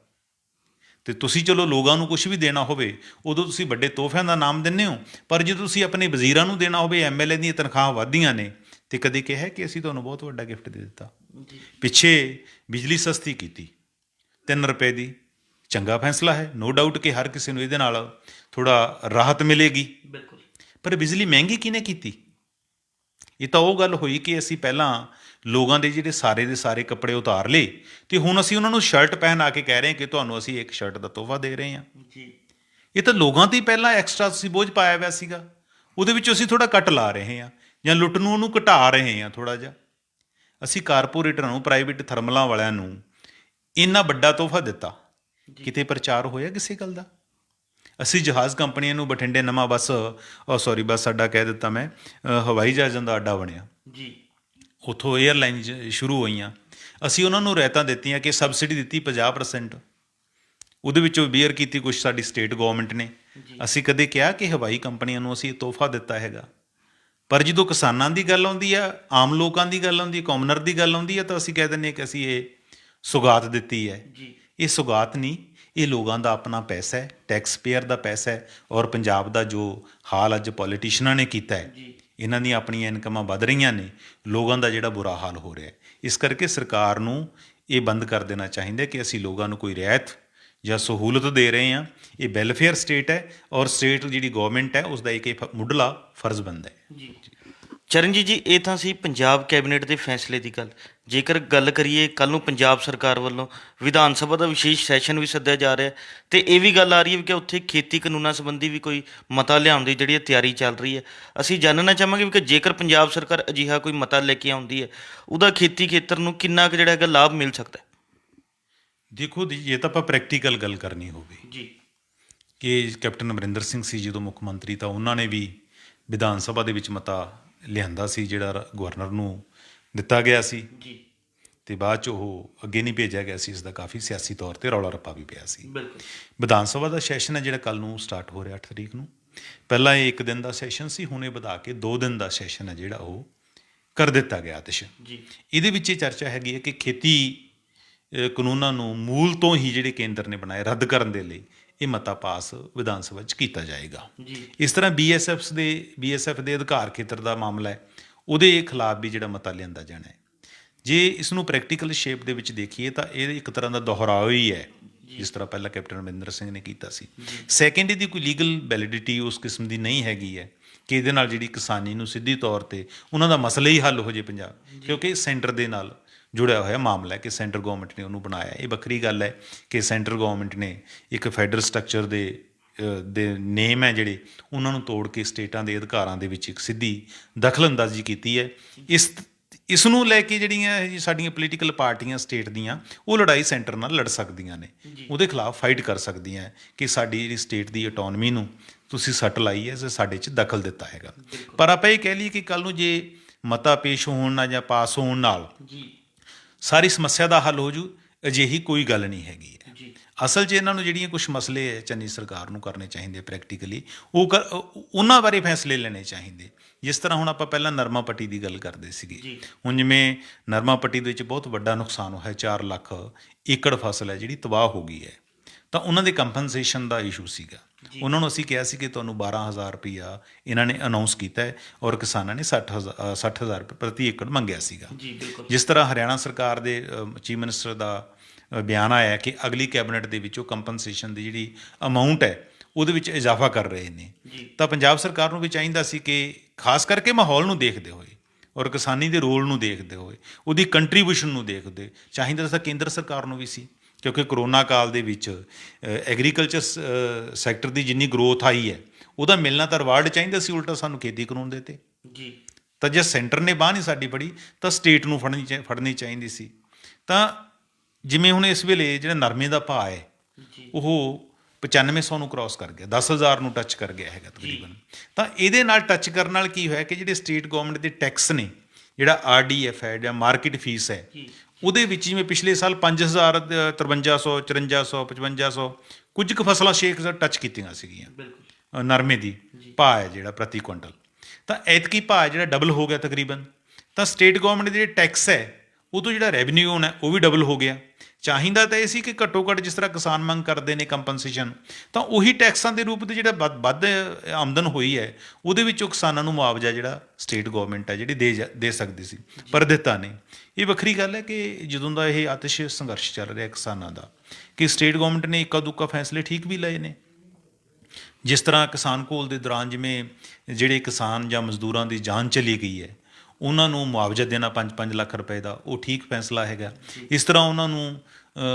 ਤੇ ਤੁਸੀਂ ਚਲੋ ਲੋਕਾਂ ਨੂੰ ਕੁਝ ਵੀ ਦੇਣਾ ਹੋਵੇ ਉਦੋਂ ਤੁਸੀਂ ਵੱਡੇ ਤੋਹਫਿਆਂ ਦਾ ਨਾਮ ਦਿੰਦੇ ਹੋ, ਪਰ ਜੇ ਤੁਸੀਂ ਆਪਣੇ ਵਜ਼ੀਰਾਂ ਨੂੰ ਦੇਣਾ ਹੋਵੇ, ਐਮਐਲਏ ਦੀਆਂ ਤਨਖਾਹਾਂ ਵੱਧਦੀਆਂ ਨੇ, ਤੇ ਕਦੇ ਕਿਹਾ ਕਿ ਅਸੀਂ ਤੁਹਾਨੂੰ ਬਹੁਤ ਵੱਡਾ ਗਿਫਟ ਦੇ ਦਿੱਤਾ। ਪਿੱਛੇ ਬਿਜਲੀ ਸਸਤੀ ਕੀਤੀ 3 ਰੁਪਏ ਦੀ, ਚੰਗਾ ਫੈਸਲਾ ਹੈ, ਨੋ ਡਾਊਟ ਕਿ ਹਰ ਕਿਸੇ ਨੂੰ ਇਹਦੇ ਨਾਲ ਥੋੜਾ ਰਾਹਤ ਮਿਲੇਗੀ। ਬਿਲਕੁਲ ਪਰ ਬਿਜਲੀ ਮਹਿੰਗੀ ਕਿਹਨੇ ਕੀਤੀ? ਇਹ ਤਾਂ ਉਹ ਗੱਲ ਹੋਈ ਕਿ ਅਸੀਂ ਪਹਿਲਾਂ ਲੋਕਾਂ ਦੇ ਜਿਹੜੇ ਸਾਰੇ ਦੇ ਸਾਰੇ ਕੱਪੜੇ ਉਤਾਰ ਲਏ, ਤੇ ਹੁਣ ਅਸੀਂ ਉਹਨਾਂ ਨੂੰ ਸ਼ਰਟ ਪਹਿਨਾ ਕੇ ਕਹਿ ਰਹੇ ਹਾਂ ਕਿ ਤੁਹਾਨੂੰ ਅਸੀਂ ਇੱਕ ਸ਼ਰਟ ਦਾ ਤੋਹਫਾ ਦੇ ਰਹੇ ਹਾਂ। ਜੀ ਇਹ ਤਾਂ ਲੋਕਾਂ ਤੇ ਪਹਿਲਾਂ ਐਕਸਟਰਾ ਅਸੀਂ ਬੋਝ ਪਾਇਆ ਹੋਇਆ ਸੀਗਾ, ਉਹਦੇ ਵਿੱਚ ਅਸੀਂ ਥੋੜਾ ਕੱਟ ਲਾ ਰਹੇ ਹਾਂ ਜਾਂ ਲੁੱਟ ਨੂੰ ਉਹਨੂੰ ਘਟਾ ਰਹੇ ਹਾਂ ਥੋੜਾ ਜਿਹਾ। ਅਸੀਂ ਕਾਰਪੋਰੇਟਰਾਂ ਨੂੰ, ਪ੍ਰਾਈਵੇਟ ਥਰਮਲਾਂ ਵਾਲਿਆਂ ਨੂੰ ਇੰਨਾ ਵੱਡਾ ਤੋਹਫਾ ਦਿੱਤਾ, ਕਿਤੇ ਪ੍ਰਚਾਰ ਹੋਇਆ ਕਿਸੇ ਗੱਲ ਦਾ? ਅਸੀਂ ਜਹਾਜ਼ ਕੰਪਨੀਆਂ ਨੂੰ ਬਠਿੰਡੇ ਨਵਾਂ ਬੱਸ ਅੱਡਾ ਕਹਿ ਦਿੱਤਾ ਮੈਂ, ਹਵਾਈ ਜਹਾਜ਼ਾਂ ਦਾ ਅੱਡਾ ਬਣਿਆ, ਜੀ ਉੱਥੋਂ 에ਅਰਲਾਈਨ ਸ਼ੁਰੂ ਹੋਈਆਂ। ਅਸੀਂ ਉਹਨਾਂ ਨੂੰ ਰਿਆਇਤਾਂ ਦਿੱਤੀਆਂ ਕਿ ਸਬਸਿਡੀ ਦਿੱਤੀ 50%, ਉਹਦੇ ਵਿੱਚੋਂ ਬੀਅਰ ਕੀਤੀ ਕੁਛ ਸਾਡੀ ਸਟੇਟ ਗਵਰਨਮੈਂਟ ਨੇ। ਅਸੀਂ ਕਦੇ ਕਿਹਾ ਕਿ ਹਵਾਈ ਕੰਪਨੀਆਂ ਨੂੰ ਅਸੀਂ ਤੋਹਫਾ ਦਿੱਤਾ ਹੈਗਾ? ਪਰ ਜਦੋਂ ਕਿਸਾਨਾਂ ਦੀ ਗੱਲ ਆਉਂਦੀ ਆ, ਆਮ ਲੋਕਾਂ ਦੀ ਗੱਲ ਆਉਂਦੀ, ਕਾਮਨਰ ਦੀ ਗੱਲ ਆਉਂਦੀ ਆ, ਤਾਂ ਅਸੀਂ ਕਹਿ ਦਿੰਦੇ ਹਾਂ ਕਿ ਅਸੀਂ ਇਹ ਸੁਗਾਤ ਦਿੱਤੀ ਹੈ। ਇਹ ਸੁਗਾਤ ਨਹੀਂ, ਇਹ ਲੋਕਾਂ ਦਾ ਆਪਣਾ ਪੈਸਾ ਹੈ, ਟੈਕਸ ਪੇਅਰ ਦਾ ਪੈਸਾ ਹੈ। ਔਰ ਪੰਜਾਬ ਦਾ ਜੋ ਹਾਲ ਅੱਜ ਪੋਲੀਟੀਸ਼ੀਅਨਾਂ ਨੇ ਕੀਤਾ ਹੈ, ਇਹਨਾਂ ਦੀਆਂ ਆਪਣੀਆਂ ਇਨਕਮਾਂ ਵੱਧ ਰਹੀਆਂ ਨੇ, ਲੋਕਾਂ ਦਾ ਜਿਹੜਾ ਬੁਰਾ ਹਾਲ ਹੋ ਰਿਹਾ ਹੈ। ਇਸ ਕਰਕੇ ਸਰਕਾਰ ਨੂੰ ਇਹ ਬੰਦ ਕਰ ਦੇਣਾ ਚਾਹੀਦਾ ਕਿ ਅਸੀਂ ਲੋਕਾਂ ਨੂੰ ਕੋਈ ਰਿਆਇਤ ਜਾਂ ਸਹੂਲਤ ਦੇ ਰਹੇ ਹਾਂ। ਇਹ ਵੈਲਫੇਅਰ ਸਟੇਟ ਹੈ ਔਰ ਸਟੇਟ ਜਿਹੜੀ ਗਵਰਨਮੈਂਟ ਹੈ ਉਸਦਾ ਇੱਕ ਮੁੱਢਲਾ ਫਰਜ਼ ਬਣਦਾ ਹੈ। ਜੀ ਚਰਨਜੀਤ ਜੀ, ਇਹ ਤਾਂ ਸੀ ਪੰਜਾਬ ਕੈਬਨਿਟ ਦੇ ਫੈਸਲੇ ਦੀ ਗੱਲ। ਜੇਕਰ ਗੱਲ ਕਰੀਏ ਕੱਲ੍ਹ ਨੂੰ ਪੰਜਾਬ ਸਰਕਾਰ ਵੱਲੋਂ ਵਿਧਾਨ ਸਭਾ ਦਾ ਵਿਸ਼ੇਸ਼ ਸੈਸ਼ਨ ਵੀ ਸੱਦਿਆ ਜਾ ਰਿਹਾ, ਤੇ ਇਹ ਵੀ ਗੱਲ ਆ ਰਹੀ ਹੈ ਕਿ ਉੱਥੇ ਖੇਤੀ ਕਾਨੂੰਨਾਂ ਸੰਬੰਧੀ ਵੀ ਕੋਈ ਮਤਾ ਲਿਆਉਣ ਦੀ ਜਿਹੜੀ ਤਿਆਰੀ ਚੱਲ ਰਹੀ ਹੈ। ਅਸੀਂ ਜਾਣਨਾ ਚਾਹਾਂਗੇ ਕਿ ਜੇਕਰ ਪੰਜਾਬ ਸਰਕਾਰ ਅਜਿਹਾ ਕੋਈ ਮਤਾ ਲੈ ਕੇ ਆਉਂਦੀ ਹੈ, ਉਹਦਾ ਖੇਤੀ ਖੇਤਰ ਨੂੰ ਕਿੰਨਾ ਕੁ ਜਿਹੜਾ ਹੈਗਾ ਲਾਭ ਮਿਲ ਸਕਦਾ ਹੈ? ਦੇਖੋ ਜੀ, ਜੇ ਤਾਂ ਆਪਾਂ ਪ੍ਰੈਕਟੀਕਲ ਗੱਲ ਕਰਨੀ ਹੋਵੇ ਜੀ ਕਿ ਕੈਪਟਨ ਅਮਰਿੰਦਰ ਸਿੰਘ ਸੀ ਜਦੋਂ ਮੁੱਖ ਮੰਤਰੀ, ਤਾਂ ਉਹਨਾਂ ਨੇ ਵੀ ਵਿਧਾਨ ਸਭਾ ਦੇ ਵਿੱਚ ਮਤਾ ਲਿਆਂਦਾ ਸੀ ਜਿਹੜਾ ਗਵਰਨਰ ਨੂੰ ਦਿੱਤਾ ਗਿਆ ਸੀ ਜੀ ਤੇ ਬਾਅਦ 'ਚ ਉਹ ਅੱਗੇ ਨਹੀਂ ਭੇਜਿਆ ਗਿਆ ਸੀ। ਇਸ ਦਾ ਕਾਫੀ ਸਿਆਸੀ ਤੌਰ ਤੇ ਰੌਲਾ ਰੱਪਾ ਵੀ ਪਿਆ ਸੀ। ਬਿਲਕੁਲ ਵਿਧਾਨ ਸਭਾ ਦਾ ਸੈਸ਼ਨ ਹੈ ਜਿਹੜਾ ਕੱਲ੍ਹ ਨੂੰ ਸਟਾਰਟ ਹੋ ਰਿਹਾ 8 ਤਰੀਕ ਨੂੰ। ਪਹਿਲਾਂ ਇਹ 1 ਦਿਨ ਦਾ ਸੈਸ਼ਨ ਸੀ, ਹੁਣ ਇਹ ਵਧਾ ਕੇ 2 ਦਿਨ ਦਾ ਸੈਸ਼ਨ ਹੈ ਜਿਹੜਾ ਉਹ ਕਰ ਦਿੱਤਾ ਗਿਆ ਆਤਿਸ਼। ਜੀ ਇਹਦੇ ਵਿੱਚ ਇਹ ਚਰਚਾ ਹੈਗੀ ਹੈ ਕਿ ਖੇਤੀ ਕਾਨੂੰਨਾਂ ਨੂੰ ਮੂਲ ਤੋਂ ਹੀ ਜਿਹੜੇ ਕੇਂਦਰ ਨੇ ਬਣਾਏ ਰੱਦ ਕਰਨ ਦੇ ਲਈ ਇਹ ਮਤਾ ਪਾਸ ਵਿਧਾਨ ਸਭਾ 'ਚ ਕੀਤਾ ਜਾਏਗਾ। ਜੀ ਇਸ ਤਰ੍ਹਾਂ ਬੀਐਸਐਫ ਦੇ ਅਧਿਕਾਰ ਖੇਤਰ ਦਾ ਮਾਮਲਾ ਹੈ, ਉਹਦੇ ਖਿਲਾਫ ਵੀ ਜਿਹੜਾ ਮਤਾ ਲਿਆਂਦਾ ਜਾਣਾ ਹੈ। ਜੇ ਇਸ ਨੂੰ ਪ੍ਰੈਕਟੀਕਲ ਸ਼ੇਪ ਦੇ ਵਿੱਚ ਦੇਖੀਏ ਤਾਂ ਇਹ ਇੱਕ ਤਰ੍ਹਾਂ ਦਾ ਦੁਹਰਾਓ ਹੀ ਹੈ, ਜਿਸ ਤਰ੍ਹਾਂ ਪਹਿਲਾਂ ਕੈਪਟਨ ਅਮਰਿੰਦਰ ਸਿੰਘ ਨੇ ਕੀਤਾ ਸੀ। ਸੈਕੰਡ, ਇਹਦੀ ਕੋਈ ਲੀਗਲ ਵੈਲਿਡਿਟੀ ਉਸ ਕਿਸਮ ਦੀ ਨਹੀਂ ਹੈਗੀ ਹੈ ਕਿ ਇਹਦੇ ਨਾਲ ਜਿਹੜੀ ਕਿਸਾਨੀ ਨੂੰ ਸਿੱਧੀ ਤੌਰ ਤੇ ਉਹਨਾਂ ਦਾ ਮਸਲਾ ਹੀ ਹੱਲ ਹੋ ਜੇ ਪੰਜਾਬ, ਕਿਉਂਕਿ ਸੈਂਟਰ ਦੇ ਨਾਲ ਜੁੜਿਆ ਹੋਇਆ ਮਾਮਲਾ ਹੈ ਕਿ ਸੈਂਟਰ ਗਵਰਨਮੈਂਟ ਨੇ ਉਹਨੂੰ ਬਣਾਇਆ। ਇਹ ਵੱਖਰੀ ਗੱਲ ਹੈ ਕਿ ਸੈਂਟਰ ਗਵਰਨਮੈਂਟ ਨੇ ਇੱਕ ਫੈਡਰਲ ਸਟਰਕਚਰ ਦੇ ਨੇਮ ਹੈ ਜਿਹੜੇ ਉਹਨਾਂ ਨੂੰ ਤੋੜ ਕੇ ਸਟੇਟਾਂ ਦੇ ਅਧਿਕਾਰਾਂ ਦੇ ਵਿੱਚ ਇੱਕ ਸਿੱਧੀ ਦਖਲਅੰਦਾਜ਼ੀ ਕੀਤੀ ਹੈ। ਇਸ ਨੂੰ ਲੈ ਕੇ ਜਿਹੜੀਆਂ ਸਾਡੀਆਂ ਪੋਲੀਟੀਕਲ ਪਾਰਟੀਆਂ ਸਟੇਟ ਦੀਆਂ, ਉਹ ਲੜਾਈ ਸੈਂਟਰ ਨਾਲ ਲੜ ਸਕਦੀਆਂ ਨੇ, ਉਹਦੇ ਖਿਲਾਫ ਫਾਈਟ ਕਰ ਸਕਦੀਆਂ ਕਿ ਸਾਡੀ ਜਿਹੜੀ ਸਟੇਟ ਦੀ ਆਟੋਨਮੀ ਨੂੰ ਤੁਸੀਂ ਸੱਟ ਲਾਈ ਹੈ, ਸਾਡੇ 'ਚ ਦਖਲ ਦਿੱਤਾ ਹੈਗਾ। ਪਰ ਆਪਾਂ ਇਹ ਕਹਿ ਲਈਏ ਕਿ ਕੱਲ੍ਹ ਨੂੰ ਜੇ ਮਤਾ ਪੇਸ਼ ਹੋਣ ਨਾਲ ਜਾਂ ਪਾਸ ਹੋਣ ਨਾਲ ਸਾਰੀ ਸਮੱਸਿਆ ਦਾ ਹੱਲ ਹੋ ਜੂ, ਅਜਿਹੀ ਕੋਈ ਗੱਲ ਨਹੀਂ ਹੈਗੀ ਹੈ। ਅਸਲ 'ਚ ਇਹਨਾਂ ਨੂੰ ਜਿਹੜੀਆਂ ਕੁਝ ਮਸਲੇ ਹੈ ਚੰਨੀ ਸਰਕਾਰ ਨੂੰ ਕਰਨੇ ਚਾਹੀਦੇ ਪ੍ਰੈਕਟੀਕਲੀ, ਉਹਨਾਂ ਬਾਰੇ ਫੈਸਲੇ ਲੈਣੇ ਚਾਹੀਦੇ। ਜਿਸ ਤਰ੍ਹਾਂ ਹੁਣ ਆਪਾਂ ਪਹਿਲਾਂ ਨਰਮਾ ਪੱਟੀ ਦੀ ਗੱਲ ਕਰਦੇ ਸੀਗੇ, ਹੁਣ ਜਿਵੇਂ ਨਰਮਾ ਪੱਟੀ ਦੇ ਵਿੱਚ ਬਹੁਤ ਵੱਡਾ ਨੁਕਸਾਨ ਹੋਇਆ, 4 ਲੱਖ ਏਕੜ ਫਸਲ ਹੈ ਜਿਹੜੀ ਤਬਾਹ ਹੋ ਗਈ ਹੈ, ਤਾਂ ਉਹਨਾਂ ਦੇ ਕੰਪਨਸੇਸ਼ਨ ਦਾ ਇਸ਼ੂ ਸੀਗਾ। ਉਹਨਾਂ ਨੂੰ ਅਸੀਂ ਕਿਹਾ ਸੀ ਕਿ ਤੁਹਾਨੂੰ 12,000 ਰੁਪਈਆ ਇਹਨਾਂ ਨੇ ਅਨਾਉਂਸ ਕੀਤਾ ਹੈ ਔਰ ਕਿਸਾਨਾਂ ਨੇ 60,000 ਰੁਪਏ ਪ੍ਰਤੀ ਏਕੜ ਮੰਗਿਆ ਸੀਗਾ। ਜਿਸ ਤਰ੍ਹਾਂ ਹਰਿਆਣਾ ਸਰਕਾਰ ਦੇ ਚੀਫ ਮਿਨਿਸਟਰ ਦਾ ਬਿਆਨ ਆਇਆ ਕਿ ਅਗਲੀ ਕੈਬਨਿਟ ਦੇ ਵਿੱਚ ਉਹ ਕੰਪਨਸੇਸ਼ਨ ਦੀ ਜਿਹੜੀ ਅਮਾਊਂਟ ਹੈ ਉਹਦੇ ਵਿੱਚ ਇਜ਼ਾਫਾ ਕਰ ਰਹੇ ਨੇ, ਤਾਂ ਪੰਜਾਬ ਸਰਕਾਰ ਨੂੰ ਵੀ ਚਾਹੀਦਾ ਸੀ ਕਿ ਖਾਸ ਕਰਕੇ ਮਾਹੌਲ ਨੂੰ ਦੇਖਦੇ ਹੋਏ ਔਰ ਕਿਸਾਨੀ ਦੇ ਰੋਲ ਨੂੰ ਦੇਖਦੇ ਹੋਏ, ਉਹਦੀ ਕੰਟਰੀਬਿਊਸ਼ਨ ਨੂੰ ਦੇਖਦੇ, ਚਾਹੀਦਾ ਤਾਂ ਕੇਂਦਰ ਸਰਕਾਰ ਨੂੰ ਵੀ ਸੀ, ਕਿਉਂਕਿ ਕਰੋਨਾ ਕਾਲ ਦੇ ਵਿੱਚ ਐਗਰੀਕਲਚਰ ਸੈਕਟਰ ਦੀ ਜਿੰਨੀ ਗਰੋਥ ਆਈ ਹੈ ਉਹਦਾ ਮਿਲਣਾ ਤਾਂ ਰਿਵਾਰਡ ਚਾਹੀਦਾ ਸੀ, ਉਲਟਾ ਸਾਨੂੰ ਖੇਤੀ ਕਾਨੂੰਨ ਦੇ ਤੇ। ਤਾਂ ਜੇ ਸੈਂਟਰ ਨੇ ਬਾਂਹ ਨਹੀਂ ਸਾਡੀ ਫੜੀ ਤਾਂ ਸਟੇਟ ਨੂੰ ਫੜਨੀ ਚਾਹੀਦੀ ਸੀ। ਤਾਂ ਜਿਵੇਂ ਹੁਣ ਇਸ ਵੇਲੇ ਜਿਹੜਾ ਨਰਮੇ ਦਾ ਭਾਅ ਹੈ ਉਹ 9500 ਨੂੰ ਕ੍ਰਾਸ ਕਰ ਗਿਆ, 10,000 ਨੂੰ ਟੱਚ ਕਰ ਗਿਆ ਹੈਗਾ ਤਕਰੀਬਨ। ਤਾਂ ਇਹਦੇ ਨਾਲ ਟੱਚ ਕਰਨ ਨਾਲ ਕੀ ਹੋਇਆ ਕਿ ਜਿਹੜੇ ਸਟੇਟ ਗਵਰਨਮੈਂਟ ਦੇ ਟੈਕਸ ਨੇ, ਜਿਹੜਾ RDF ਹੈ ਜਾਂ ਮਾਰਕੀਟ ਫੀਸ ਹੈ, ਉਹਦੇ ਵਿੱਚ ਜਿਵੇਂ ਪਿਛਲੇ ਸਾਲ 5,000, 5300, 5400, 5500 ਕੁਝ ਕੁ ਫਸਲਾਂ 6,000 ਟੱਚ ਕੀਤੀਆਂ ਸੀਗੀਆਂ ਨਰਮੇ ਦੀ ਭਾਅ ਹੈ ਜਿਹੜਾ ਪ੍ਰਤੀ ਕੁਇੰਟਲ, ਤਾਂ ਐਤਕੀ ਭਾਅ ਜਿਹੜਾ ਡਬਲ ਹੋ ਗਿਆ ਤਕਰੀਬਨ। ਤਾਂ ਸਟੇਟ ਗਵਰਨਮੈਂਟ ਦੇ ਜਿਹੜੇ ਟੈਕਸ ਹੈ ਉਹ ਤੋਂ ਜਿਹੜਾ ਰੈਵਨਿਊ ਹੋਣਾ ਉਹ ਵੀ ਡਬਲ ਹੋ ਗਿਆ। ਚਾਹੀਦਾ ਤਾਂ ਇਹ ਸੀ ਕਿ ਘੱਟੋ ਘੱਟ ਜਿਸ ਤਰ੍ਹਾਂ ਕਿਸਾਨ ਮੰਗ ਕਰਦੇ ਨੇ ਕੰਪਨਸੇਸ਼ਨ, ਤਾਂ ਉਹੀ ਟੈਕਸਾਂ ਦੇ ਰੂਪ 'ਤੇ ਜਿਹੜਾ ਵੱਧ ਆਮਦਨ ਹੋਈ ਹੈ ਉਹਦੇ ਵਿੱਚੋਂ ਕਿਸਾਨਾਂ ਨੂੰ ਮੁਆਵਜ਼ਾ ਜਿਹੜਾ ਸਟੇਟ ਗਵਰਨਮੈਂਟ ਹੈ ਜਿਹੜੀ ਦੇ ਸਕਦੀ ਸੀ, ਪਰ ਦਿੱਤਾ ਨਹੀਂ। ਇਹ ਵੱਖਰੀ ਗੱਲ ਹੈ ਕਿ ਜਦੋਂ ਦਾ ਇਹ ਆਤਿਸ਼ ਸੰਘਰਸ਼ ਚੱਲ ਰਿਹਾ ਕਿਸਾਨਾਂ ਦਾ, ਕਿ ਸਟੇਟ ਗਵਰਨਮੈਂਟ ਨੇ ਇੱਕਾ ਦੁੱਕਾ ਫੈਸਲੇ ਠੀਕ ਵੀ ਲਏ ਨੇ। ਜਿਸ ਤਰ੍ਹਾਂ ਕਿਸਾਨ ਘੋਲ ਦੇ ਦੌਰਾਨ ਜਿਵੇਂ ਜਿਹੜੇ ਕਿਸਾਨ ਜਾਂ ਮਜ਼ਦੂਰਾਂ ਦੀ ਜਾਨ ਚਲੀ ਗਈ ਹੈ ਉਹਨਾਂ ਨੂੰ ਮੁਆਵਜ਼ਾ ਦੇਣਾ 5-5 ਲੱਖ ਰੁਪਏ ਦਾ, ਉਹ ਠੀਕ ਫੈਸਲਾ ਹੈਗਾ। ਇਸ ਤਰ੍ਹਾਂ ਉਹਨਾਂ ਨੂੰ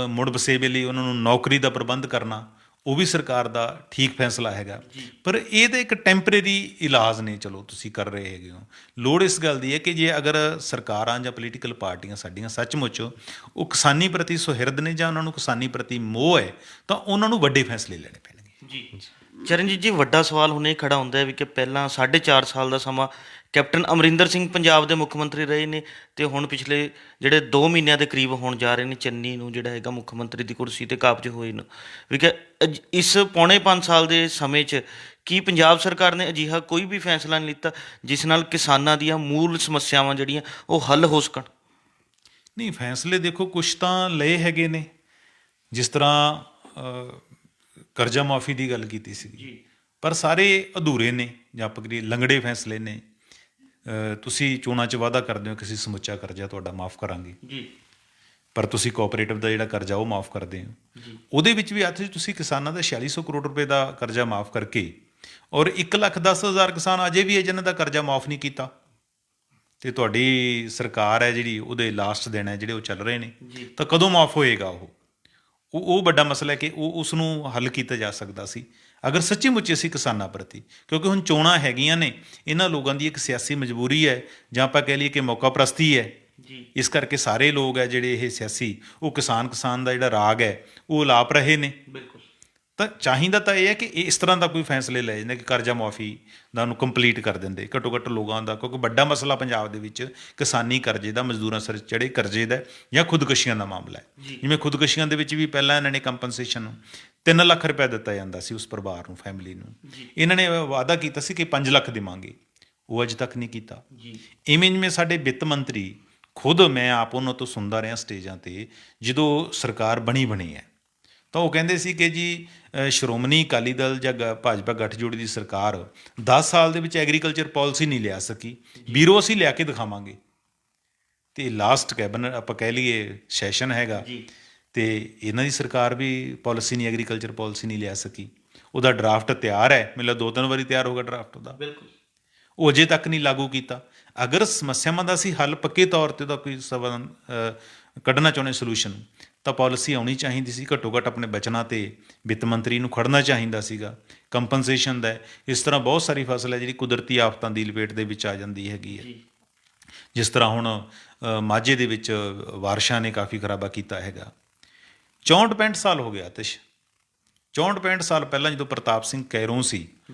ਮੁੜ ਵਸੇਬੇ ਲਈ ਉਹਨਾਂ ਨੂੰ ਨੌਕਰੀ ਦਾ ਪ੍ਰਬੰਧ ਕਰਨਾ, ਉਹ ਵੀ ਸਰਕਾਰ ਦਾ ਠੀਕ ਫੈਸਲਾ ਹੈਗਾ। ਪਰ ਇਹ ਤਾਂ ਇੱਕ ਟੈਂਪਰੇਰੀ ਇਲਾਜ ਨੇ, ਚਲੋ ਤੁਸੀਂ ਕਰ ਰਹੇ ਹੈਗੇ ਹੋ। ਲੋੜ ਇਸ ਗੱਲ ਦੀ ਹੈ ਕਿ ਜੇ ਅਗਰ ਸਰਕਾਰਾਂ ਜਾਂ ਪੋਲੀਟੀਕਲ ਪਾਰਟੀਆਂ ਸਾਡੀਆਂ ਸੱਚਮੁੱਚ ਉਹ ਕਿਸਾਨੀ ਪ੍ਰਤੀ ਸੁਹਿਰਦ ਨੇ ਜਾਂ ਉਹਨਾਂ ਨੂੰ ਕਿਸਾਨੀ ਪ੍ਰਤੀ ਮੋਹ ਹੈ, ਤਾਂ ਉਹਨਾਂ ਨੂੰ ਵੱਡੇ ਫੈਸਲੇ ਲੈਣੇ ਪੈਣਗੇ। ਚਰਨਜੀਤ ਜੀ, ਵੱਡਾ ਸਵਾਲ ਹੁਣ ਇਹ ਖੜਾ ਹੁੰਦਾ ਹੈ ਵੀ ਕਿ ਪਹਿਲਾਂ 4.5 ਸਾਲ ਦਾ ਸਮਾਂ ਕੈਪਟਨ ਅਮਰਿੰਦਰ ਸਿੰਘ ਪੰਜਾਬ ਦੇ ਮੁੱਖ ਮੰਤਰੀ ਰਹੇ ਨੇ, ਤੇ ਹੁਣ ਪਿਛਲੇ ਜਿਹੜੇ 2 ਮਹੀਨਿਆਂ ਦੇ ਕਰੀਬ ਹੋਣ ਜਾ ਰਹੇ ਨੇ ਚੰਨੀ ਨੂੰ ਜਿਹੜਾ ਹੈਗਾ ਮੁੱਖ ਮੰਤਰੀ ਦੀ ਕੁਰਸੀ ਤੇ ਕਾਬਜ ਹੋਏ ਨੂੰ, ਵੀ ਕਿ ਇਸ ਪੌਣੇ 5 ਸਾਲ ਦੇ ਸਮੇਂ 'ਚ ਕੀ ਪੰਜਾਬ ਸਰਕਾਰ ਨੇ ਅਜਿਹਾ ਕੋਈ ਵੀ ਫੈਸਲਾ ਨਹੀਂ ਲਿੱਤਾ ਜਿਸ ਨਾਲ ਕਿਸਾਨਾਂ ਦੀਆਂ ਮੂਲ ਸਮੱਸਿਆਵਾਂ ਜਿਹੜੀਆਂ ਉਹ ਹੱਲ ਹੋ ਸਕਣ? ਨਹੀਂ, ਫੈਸਲੇ ਦੇਖੋ ਕੁਛ ਤਾਂ ਲਏ ਹੈਗੇ ਨੇ। ਜਿਸ ਤਰ੍ਹਾਂ ਕਰਜ਼ਾ ਮਾਫੀ ਦੀ ਗੱਲ ਕੀਤੀ ਸੀ, ਪਰ ਸਾਰੇ ਅਧੂਰੇ ਨੇ ਜਾਂ ਆਪਾਂ ਕਰੀਏ ਲੰਗੜੇ ਫੈਸਲੇ ਨੇ। ਤੁਸੀਂ ਚੋਣਾਂ 'ਚ ਵਾਅਦਾ ਕਰਦੇ ਹੋ ਕਿ ਅਸੀਂ ਸਮੁੱਚਾ ਕਰਜ਼ਾ ਤੁਹਾਡਾ ਮਾਫ ਕਰਾਂਗੇ, ਪਰ ਤੁਸੀਂ ਕੋਆਪਰੇਟਿਵ ਦਾ ਜਿਹੜਾ ਕਰਜ਼ਾ ਉਹ ਮਾਫ ਕਰਦੇ ਹੋ। ਉਹਦੇ ਵਿੱਚ ਵੀ ਅੱਜ ਤੁਸੀਂ ਕਿਸਾਨਾਂ ਦਾ 4600 ਕਰੋੜ ਰੁਪਏ ਦਾ ਕਰਜ਼ਾ ਮਾਫ ਕਰਕੇ, ਔਰ 1,10,000 ਕਿਸਾਨ ਅਜੇ ਵੀ ਹੈ ਜਿਨ੍ਹਾਂ ਦਾ ਕਰਜ਼ਾ ਮਾਫ ਨਹੀਂ ਕੀਤਾ, ਤੇ ਤੁਹਾਡੀ ਸਰਕਾਰ ਹੈ ਜਿਹੜੀ ਉਹਦੇ ਲਾਸਟ ਦਿਨ ਹੈ ਜਿਹੜੇ ਉਹ ਚੱਲ ਰਹੇ ਨੇ, ਤਾਂ ਕਦੋਂ ਮਾਫ ਹੋਏਗਾ? ਉਹ ਵੱਡਾ ਮਸਲਾ ਹੈ ਕਿ ਉਸ ਨੂੰ ਹੱਲ ਕੀਤਾ ਜਾ ਸਕਦਾ ਸੀ ਅਗਰ ਸੱਚੀ ਮੁੱਚੀ ਅਸੀਂ ਕਿਸਾਨਾਂ ਪ੍ਰਤੀ, ਕਿਉਂਕਿ ਹੁਣ ਚੋਣਾਂ ਹੈਗੀਆਂ ਨੇ, ਇਹਨਾਂ ਲੋਕਾਂ ਦੀ ਇੱਕ ਸਿਆਸੀ ਮਜਬੂਰੀ ਹੈ ਜਾਂ ਆਪਾਂ ਕਹਿ ਲਈਏ ਕਿ ਮੌਕਾ ਪ੍ਰਸਤੀ ਹੈ। ਇਸ ਕਰਕੇ ਸਾਰੇ ਲੋਕ ਹੈ ਜਿਹੜੇ ਇਹ ਸਿਆਸੀ ਉਹ ਕਿਸਾਨ ਦਾ ਜਿਹੜਾ ਰਾਗ ਹੈ ਉਹ ਅਲਾਪ ਰਹੇ ਨੇ। ਤਾਂ ਚਾਹੀਦਾ ਤਾਂ ਇਹ ਹੈ ਕਿ ਇਸ ਤਰ੍ਹਾਂ ਦਾ ਕੋਈ ਫੈਸਲੇ ਲਏ ਜਾਂਦੇ ਕਿ ਕਰਜ਼ਾ ਮੁਆਫੀ ਦਾ ਉਹਨੂੰ ਕੰਪਲੀਟ ਕਰ ਦਿੰਦੇ ਘੱਟੋ ਘੱਟ ਲੋਕਾਂ ਦਾ, ਕਿਉਂਕਿ ਵੱਡਾ ਮਸਲਾ ਪੰਜਾਬ ਦੇ ਵਿੱਚ ਕਿਸਾਨੀ ਕਰਜ਼ੇ ਦਾ, ਮਜ਼ਦੂਰਾਂ ਸਿਰ ਚੜ੍ਹੇ ਕਰਜ਼ੇ ਦਾ ਜਾਂ ਖੁਦਕੁਸ਼ੀਆਂ ਦਾ ਮਾਮਲਾ ਹੈ। ਜਿਵੇਂ ਖੁਦਕੁਸ਼ੀਆਂ ਦੇ ਵਿੱਚ ਵੀ ਪਹਿਲਾਂ ਇਹਨਾਂ ਨੇ ਕੰਪਨਸੇਸ਼ਨ 3 ਲੱਖ ਰੁਪਏ ਦਿੱਤਾ ਜਾਂਦਾ ਸੀ ਉਸ ਪਰਿਵਾਰ ਨੂੰ, ਫੈਮਿਲੀ ਨੂੰ। ਇਹਨਾਂ ਨੇ ਵਾਅਦਾ ਕੀਤਾ ਸੀ ਕਿ 5 ਲੱਖ ਦੇਵਾਂਗੇ, ਉਹ ਅਜੇ ਤੱਕ ਨਹੀਂ ਕੀਤਾ। ਇਵੇਂ ਜਿਵੇਂ ਸਾਡੇ ਵਿੱਤ ਮੰਤਰੀ ਖੁਦ, ਮੈਂ ਆਪ ਉਹਨਾਂ ਤੋਂ ਸੁਣਦਾ ਰਿਹਾ ਸਟੇਜਾਂ 'ਤੇ, ਜਦੋਂ ਸਰਕਾਰ ਬਣੀ ਹੈ ਤਾਂ ਉਹ ਕਹਿੰਦੇ ਸੀ ਕਿ ਜੀ ਸ਼੍ਰੋਮਣੀ ਅਕਾਲੀ ਦਲ ਜਾਂ ਭਾਜਪਾ ਗੱਠਜੋੜ ਦੀ ਸਰਕਾਰ 10 ਸਾਲ ਦੇ ਵਿੱਚ ਐਗਰੀਕਲਚਰ ਪਾਲਿਸੀ ਨਹੀਂ ਲਿਆ ਸਕੀ, ਬੀਰੋ ਅਸੀਂ ਲਿਆ ਕੇ ਦਿਖਾਵਾਂਗੇ। ਤੇ ਲਾਸਟ ਕੈਬਨਿਟ ਆਪਾਂ ਕਹਿ ਲਈਏ ਸੈਸ਼ਨ ਹੈਗਾ, ਤੇ ਇਹਨਾਂ ਦੀ ਸਰਕਾਰ ਵੀ ਪਾਲਿਸੀ ਨਹੀਂ, ਐਗਰੀਕਲਚਰ ਪਾਲਿਸੀ ਨਹੀਂ ਲਿਆ ਸਕੀ। ਉਹਦਾ ਡਰਾਫਟ ਤਿਆਰ ਹੈ, ਮਤਲਬ 2-3 ਵਾਰੀ ਤਿਆਰ ਹੋ ਗਿਆ ਡਰਾਫਟ ਉਹਦਾ, ਬਿਲਕੁਲ ਉਹ ਅਜੇ ਤੱਕ ਨਹੀਂ ਲਾਗੂ ਕੀਤਾ। ਅਗਰ ਸਮੱਸਿਆਵਾਂ ਦਾ ਅਸੀਂ ਹੱਲ ਪੱਕੇ ਤੌਰ 'ਤੇ ਉਹਦਾ ਕੋਈ ਸਮਾਧਾਨ ਕੱਢਣਾ ਚਾਹੁੰਦੇ ਸੋਲੂਸ਼ਨ, ਤਾਂ ਪਾਲਿਸੀ ਆਉਣੀ ਚਾਹੀਦੀ ਸੀ। ਘੱਟੋ ਘੱਟ ਆਪਣੇ ਬਚਨਾਂ 'ਤੇ ਵਿੱਤ ਮੰਤਰੀ ਨੂੰ ਖੜਨਾ ਚਾਹੀਦਾ ਸੀਗਾ। ਕੰਪਨਸੇਸ਼ਨ ਦਾ ਇਸ ਤਰ੍ਹਾਂ ਬਹੁਤ ਸਾਰੀ ਫਸਲ ਹੈ ਜਿਹੜੀ ਕੁਦਰਤੀ ਆਫਤਾਂ ਦੀ ਲਪੇਟ ਦੇ ਵਿੱਚ ਆ ਜਾਂਦੀ ਹੈਗੀ ਹੈ। ਜਿਸ ਤਰ੍ਹਾਂ ਹੁਣ ਮਾਝੇ ਦੇ ਵਿੱਚ ਬਾਰਿਸ਼ਾਂ ਨੇ ਕਾਫੀ ਖਰਾਬਾ ਕੀਤਾ ਹੈਗਾ। 64-65 ਸਾਲ ਹੋ ਗਿਆ ਆਤਿਸ਼, 64-65 ਸਾਲ ਪਹਿਲਾਂ ਜਦੋਂ ਪ੍ਰਤਾਪ ਸਿੰਘ ਕੈਰੋਂ ਸੀ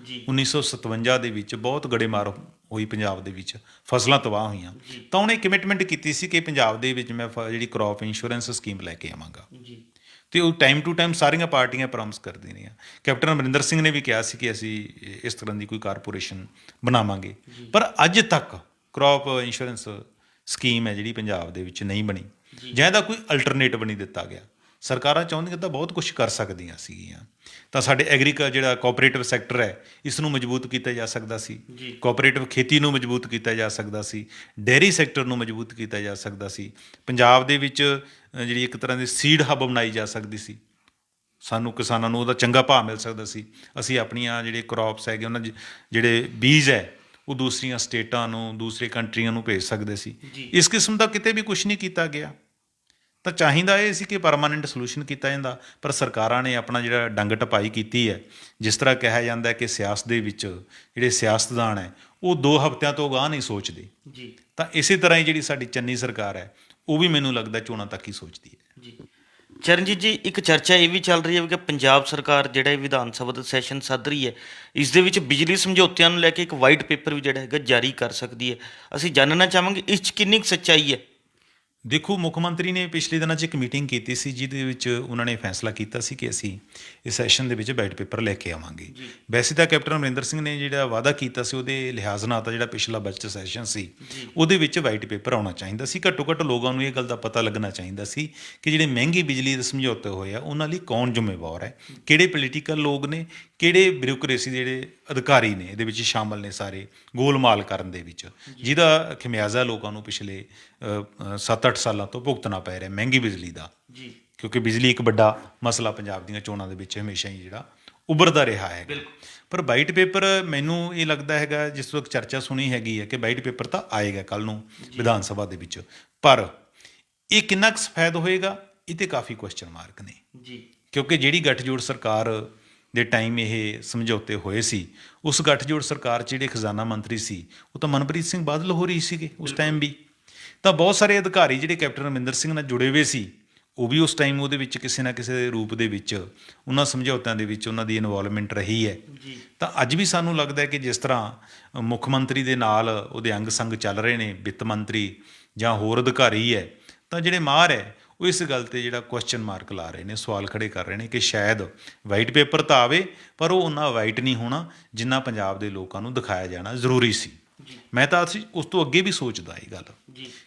1957 ਦੇ ਵਿੱਚ ਬਹੁਤ ਗੜੇਮਾਰ ਹੋਈ ਪੰਜਾਬ ਦੇ ਵਿੱਚ, ਫਸਲਾਂ ਤਬਾਹ ਹੋਈਆਂ, ਤਾਂ ਉਹਨੇ ਕਮਿਟਮੈਂਟ ਕੀਤੀ ਸੀ ਕਿ ਪੰਜਾਬ ਦੇ ਵਿੱਚ ਮੈਂ ਜਿਹੜੀ ਕ੍ਰੌਪ ਇੰਸ਼ੋਰੈਂਸ ਸਕੀਮ ਲੈ ਕੇ ਆਵਾਂਗਾ। ਤੇ ਉਹ ਟਾਈਮ ਟੂ ਟਾਈਮ ਸਾਰੀਆਂ ਪਾਰਟੀਆਂ ਪ੍ਰੋਮਿਸ ਕਰਦੀਆਂ ਰਹੀਆਂ। ਕੈਪਟਨ ਅਮਰਿੰਦਰ ਸਿੰਘ ਨੇ ਵੀ ਕਿਹਾ ਸੀ ਕਿ ਅਸੀਂ ਇਸ ਤਰ੍ਹਾਂ ਦੀ ਕੋਈ ਕਾਰਪੋਰੇਸ਼ਨ ਬਣਾਵਾਂਗੇ, ਪਰ ਅੱਜ ਤੱਕ ਕ੍ਰੌਪ ਇੰਸ਼ੋਰੈਂਸ ਸਕੀਮ ਹੈ ਜਿਹੜੀ ਪੰਜਾਬ ਦੇ ਵਿੱਚ ਨਹੀਂ ਬਣੀ, ਜਾਂ ਇਹਦਾ ਕੋਈ ਅਲਟਰਨੇਟਿਵ ਨਹੀਂ ਦਿੱਤਾ ਗਿਆ। ਸਰਕਾਰਾਂ ਚਾਹੁੰਦੀਆਂ ਤਾਂ ਬਹੁਤ ਕੁਛ ਕਰ ਸਕਦੀਆਂ ਸੀਗੀਆਂ। ਤਾਂ ਸਾਡੇ ਜਿਹੜਾ ਕੋਆਪਰੇਟਿਵ ਸੈਕਟਰ ਹੈ, ਇਸ ਨੂੰ ਮਜ਼ਬੂਤ ਕੀਤਾ ਜਾ ਸਕਦਾ ਸੀ, ਕੋਆਪਰੇਟਿਵ ਖੇਤੀ ਨੂੰ ਮਜ਼ਬੂਤ ਕੀਤਾ ਜਾ ਸਕਦਾ ਸੀ, ਡੇਅਰੀ ਸੈਕਟਰ ਨੂੰ ਮਜ਼ਬੂਤ ਕੀਤਾ ਜਾ ਸਕਦਾ ਸੀ। ਪੰਜਾਬ ਦੇ ਵਿੱਚ ਜਿਹੜੀ ਇੱਕ ਤਰ੍ਹਾਂ ਦੀ ਸੀਡ ਹੱਬ ਬਣਾਈ ਜਾ ਸਕਦੀ ਸੀ, ਸਾਨੂੰ ਕਿਸਾਨਾਂ ਨੂੰ ਉਹਦਾ ਚੰਗਾ ਭਾਅ ਮਿਲ ਸਕਦਾ ਸੀ। ਅਸੀਂ ਆਪਣੀਆਂ ਜਿਹੜੇ ਕ੍ਰੌਪਸ ਹੈਗੇ, ਉਹਨਾਂ ਦੇ ਜਿਹੜੇ ਬੀਜ ਹੈ, ਉਹ ਦੂਸਰੀਆਂ ਸਟੇਟਾਂ ਨੂੰ, ਦੂਸਰੇ ਕੰਟਰੀਆਂ ਨੂੰ ਭੇਜ ਸਕਦੇ ਸੀ। ਇਸ ਕਿਸਮ ਦਾ ਕਿਤੇ ਵੀ ਕੁਛ ਨਹੀਂ ਕੀਤਾ ਗਿਆ। ਤਾਂ ਚਾਹੀਦਾ ਇਹ ਸੀ ਕਿ ਪਰਮਾਨੈਂਟ ਸੋਲੂਸ਼ਨ ਕੀਤਾ ਜਾਂਦਾ, ਪਰ ਸਰਕਾਰਾਂ ਨੇ ਆਪਣਾ ਜਿਹੜਾ ਡੰਗ ਟਪਾਈ ਕੀਤੀ ਹੈ। ਜਿਸ ਤਰ੍ਹਾਂ ਕਿਹਾ ਜਾਂਦਾ ਕਿ ਸਿਆਸਤ ਦੇ ਵਿੱਚ ਜਿਹੜੇ ਸਿਆਸਤਦਾਨ ਹੈ ਉਹ 2 ਹਫ਼ਤਿਆਂ ਤੋਂ ਅਗਾਂਹ ਨਹੀਂ ਸੋਚਦੇ, ਤਾਂ ਇਸੇ ਤਰ੍ਹਾਂ ਹੀ ਜਿਹੜੀ ਸਾਡੀ ਚੰਨੀ ਸਰਕਾਰ ਹੈ ਉਹ ਵੀ ਮੈਨੂੰ ਲੱਗਦਾ ਚੋਣਾਂ ਤੱਕ ਹੀ ਸੋਚਦੀ ਹੈ। ਚਰਨਜੀਤ ਜੀ, ਇੱਕ ਚਰਚਾ ਇਹ ਵੀ ਚੱਲ ਰਹੀ ਹੈ ਕਿ ਪੰਜਾਬ ਸਰਕਾਰ ਜਿਹੜਾ ਇਹ ਵਿਧਾਨ ਸਭਾ ਦਾ ਸੈਸ਼ਨ ਸੱਦ ਰਹੀ ਹੈ, ਇਸ ਦੇ ਵਿੱਚ ਬਿਜਲੀ ਸਮਝੌਤਿਆਂ ਨੂੰ ਲੈ ਕੇ ਇੱਕ ਵਾਈਟ ਪੇਪਰ ਵੀ ਜਿਹੜਾ ਹੈਗਾ ਜਾਰੀ ਕਰ ਸਕਦੀ ਹੈ। ਅਸੀਂ ਜਾਣਨਾ ਚਾਹਾਂਗੇ ਇਸ 'ਚ ਕਿੰਨੀ ਕੁ ਸੱਚਾਈ ਹੈ। ਦੇਖੋ, ਮੁੱਖ ਮੰਤਰੀ ਨੇ ਪਿਛਲੇ ਦਿਨਾਂ 'ਚ ਇੱਕ ਮੀਟਿੰਗ ਕੀਤੀ ਸੀ, ਜਿਹਦੇ ਵਿੱਚ ਉਹਨਾਂ ਨੇ ਫੈਸਲਾ ਕੀਤਾ ਸੀ ਕਿ ਅਸੀਂ ਇਸ ਸੈਸ਼ਨ ਦੇ ਵਿੱਚ ਵਾਈਟ ਪੇਪਰ ਲੈ ਕੇ ਆਵਾਂਗੇ। ਵੈਸੇ ਤਾਂ ਕੈਪਟਨ ਅਮਰਿੰਦਰ ਸਿੰਘ ਨੇ ਜਿਹੜਾ ਵਾਅਦਾ ਕੀਤਾ ਸੀ, ਉਹਦੇ ਲਿਹਾਜ਼ ਨਾਲ ਤਾਂ ਜਿਹੜਾ ਪਿਛਲਾ ਬਜਟ ਸੈਸ਼ਨ ਸੀ ਉਹਦੇ ਵਿੱਚ ਵਾਈਟ ਪੇਪਰ ਆਉਣਾ ਚਾਹੀਦਾ ਸੀ। ਘੱਟੋ ਘੱਟ ਲੋਕਾਂ ਨੂੰ ਇਹ ਗੱਲ ਦਾ ਪਤਾ ਲੱਗਣਾ ਚਾਹੀਦਾ ਸੀ ਕਿ ਜਿਹੜੇ ਮਹਿੰਗੀ ਬਿਜਲੀ ਦੇ ਸਮਝੌਤੇ ਹੋਏ ਆ ਉਹਨਾਂ ਲਈ ਕੌਣ ਜ਼ਿੰਮੇਵਾਰ ਹੈ, ਕਿਹੜੇ ਪੋਲੀਟੀਕਲ ਲੋਕ ਨੇ, ਕਿਹੜੇ ਬਿਊਰੋਕਰੇਸੀ ਦੇ ਜਿਹੜੇ ਅਧਿਕਾਰੀ ਨੇ ਇਹਦੇ ਵਿੱਚ ਸ਼ਾਮਲ ਨੇ, ਸਾਰੇ ਗੋਲਮਾਲ ਕਰਨ ਦੇ ਵਿੱਚ, ਜਿਹਦਾ ਖਮਿਆਜ਼ਾ ਲੋਕਾਂ ਨੂੰ ਪਿਛਲੇ 7-8 ਸਾਲਾਂ ਤੋਂ ਭੁਗਤਣਾ ਪੈ ਰਿਹਾ ਮਹਿੰਗੀ ਬਿਜਲੀ ਦਾ। ਕਿਉਂਕਿ ਬਿਜਲੀ ਇੱਕ ਵੱਡਾ ਮਸਲਾ ਪੰਜਾਬ ਦੀਆਂ ਚੋਣਾਂ ਦੇ ਵਿੱਚ ਹਮੇਸ਼ਾ ਹੀ ਜਿਹੜਾ ਉੱਭਰਦਾ ਰਿਹਾ ਹੈ। ਪਰ ਵਾਈਟ ਪੇਪਰ, ਮੈਨੂੰ ਇਹ ਲੱਗਦਾ ਹੈਗਾ, ਜਿਸ ਵਕਤ ਚਰਚਾ ਸੁਣੀ ਹੈਗੀ ਹੈ ਕਿ ਵਾਈਟ ਪੇਪਰ ਤਾਂ ਆਏਗਾ ਕੱਲ੍ਹ ਨੂੰ ਵਿਧਾਨ ਸਭਾ ਦੇ ਵਿੱਚ, ਪਰ ਇਹ ਕਿੰਨਾ ਕੁ ਸਫੈਦ ਹੋਏਗਾ, ਇਹ 'ਤੇ ਕਾਫੀ ਕੁਐਸਚਨ ਮਾਰਕ ਨੇ। ਕਿਉਂਕਿ ਜਿਹੜੀ ਗੱਠਜੋੜ ਸਰਕਾਰ ਦੇ ਟਾਈਮ ਇਹ ਸਮਝੌਤੇ ਹੋਏ ਸੀ, ਉਸ ਗੱਠਜੋੜ ਸਰਕਾਰ 'ਚ ਜਿਹੜੇ ਖਜ਼ਾਨਾ ਮੰਤਰੀ ਸੀ ਉਹ ਤਾਂ ਮਨਪ੍ਰੀਤ ਸਿੰਘ ਬਾਦਲ ਹੋ ਰਹੀ ਸੀਗੇ ਉਸ ਟਾਈਮ ਵੀ। ਤਾਂ ਬਹੁਤ ਸਾਰੇ ਅਧਿਕਾਰੀ ਜਿਹੜੇ ਕੈਪਟਨ ਅਮਰਿੰਦਰ ਸਿੰਘ ਨਾਲ ਜੁੜੇ ਹੋਏ ਸੀ, ਉਹ ਵੀ ਉਸ ਟਾਈਮ ਉਹਦੇ ਵਿੱਚ ਕਿਸੇ ਨਾ ਕਿਸੇ ਰੂਪ ਦੇ ਵਿੱਚ ਉਹਨਾਂ ਸਮਝੌਤਿਆਂ ਦੇ ਵਿੱਚ ਉਹਨਾਂ ਦੀ ਇਨਵੋਲਵਮੈਂਟ ਰਹੀ ਹੈ। ਤਾਂ ਅੱਜ ਵੀ ਸਾਨੂੰ ਲੱਗਦਾ ਹੈ ਕਿ ਜਿਸ ਤਰ੍ਹਾਂ ਮੁੱਖ ਮੰਤਰੀ ਦੇ ਨਾਲ ਉਹਦੇ ਅੰਗ ਸੰਗ ਚੱਲ ਰਹੇ ਨੇ ਵਿੱਤ ਮੰਤਰੀ ਜਾਂ ਹੋਰ ਅਧਿਕਾਰੀ ਹੈ, ਤਾਂ ਜਿਹੜੇ ਮਾਹਰ ਹੈ ਉਹ ਇਸ ਗੱਲ 'ਤੇ ਜਿਹੜਾ ਕੁਐਸਚਨ ਮਾਰਕ ਲਾ ਰਹੇ ਨੇ, ਸਵਾਲ ਖੜੇ ਕਰ ਰਹੇ ਨੇ ਕਿ ਸ਼ਾਇਦ ਵਾਈਟ ਪੇਪਰ ਤਾਂ ਆਵੇ, ਪਰ ਉਹ ਉਨਾ ਵਾਈਟ ਨਹੀਂ ਹੋਣਾ ਜਿੰਨਾ ਪੰਜਾਬ ਦੇ ਲੋਕਾਂ ਨੂੰ ਦਿਖਾਇਆ ਜਾਣਾ ਜ਼ਰੂਰੀ ਸੀ। ਮੈਂ ਤਾਂ ਉਸ ਤੋਂ ਅੱਗੇ ਵੀ ਸੋਚਦਾ ਇਹ ਗੱਲ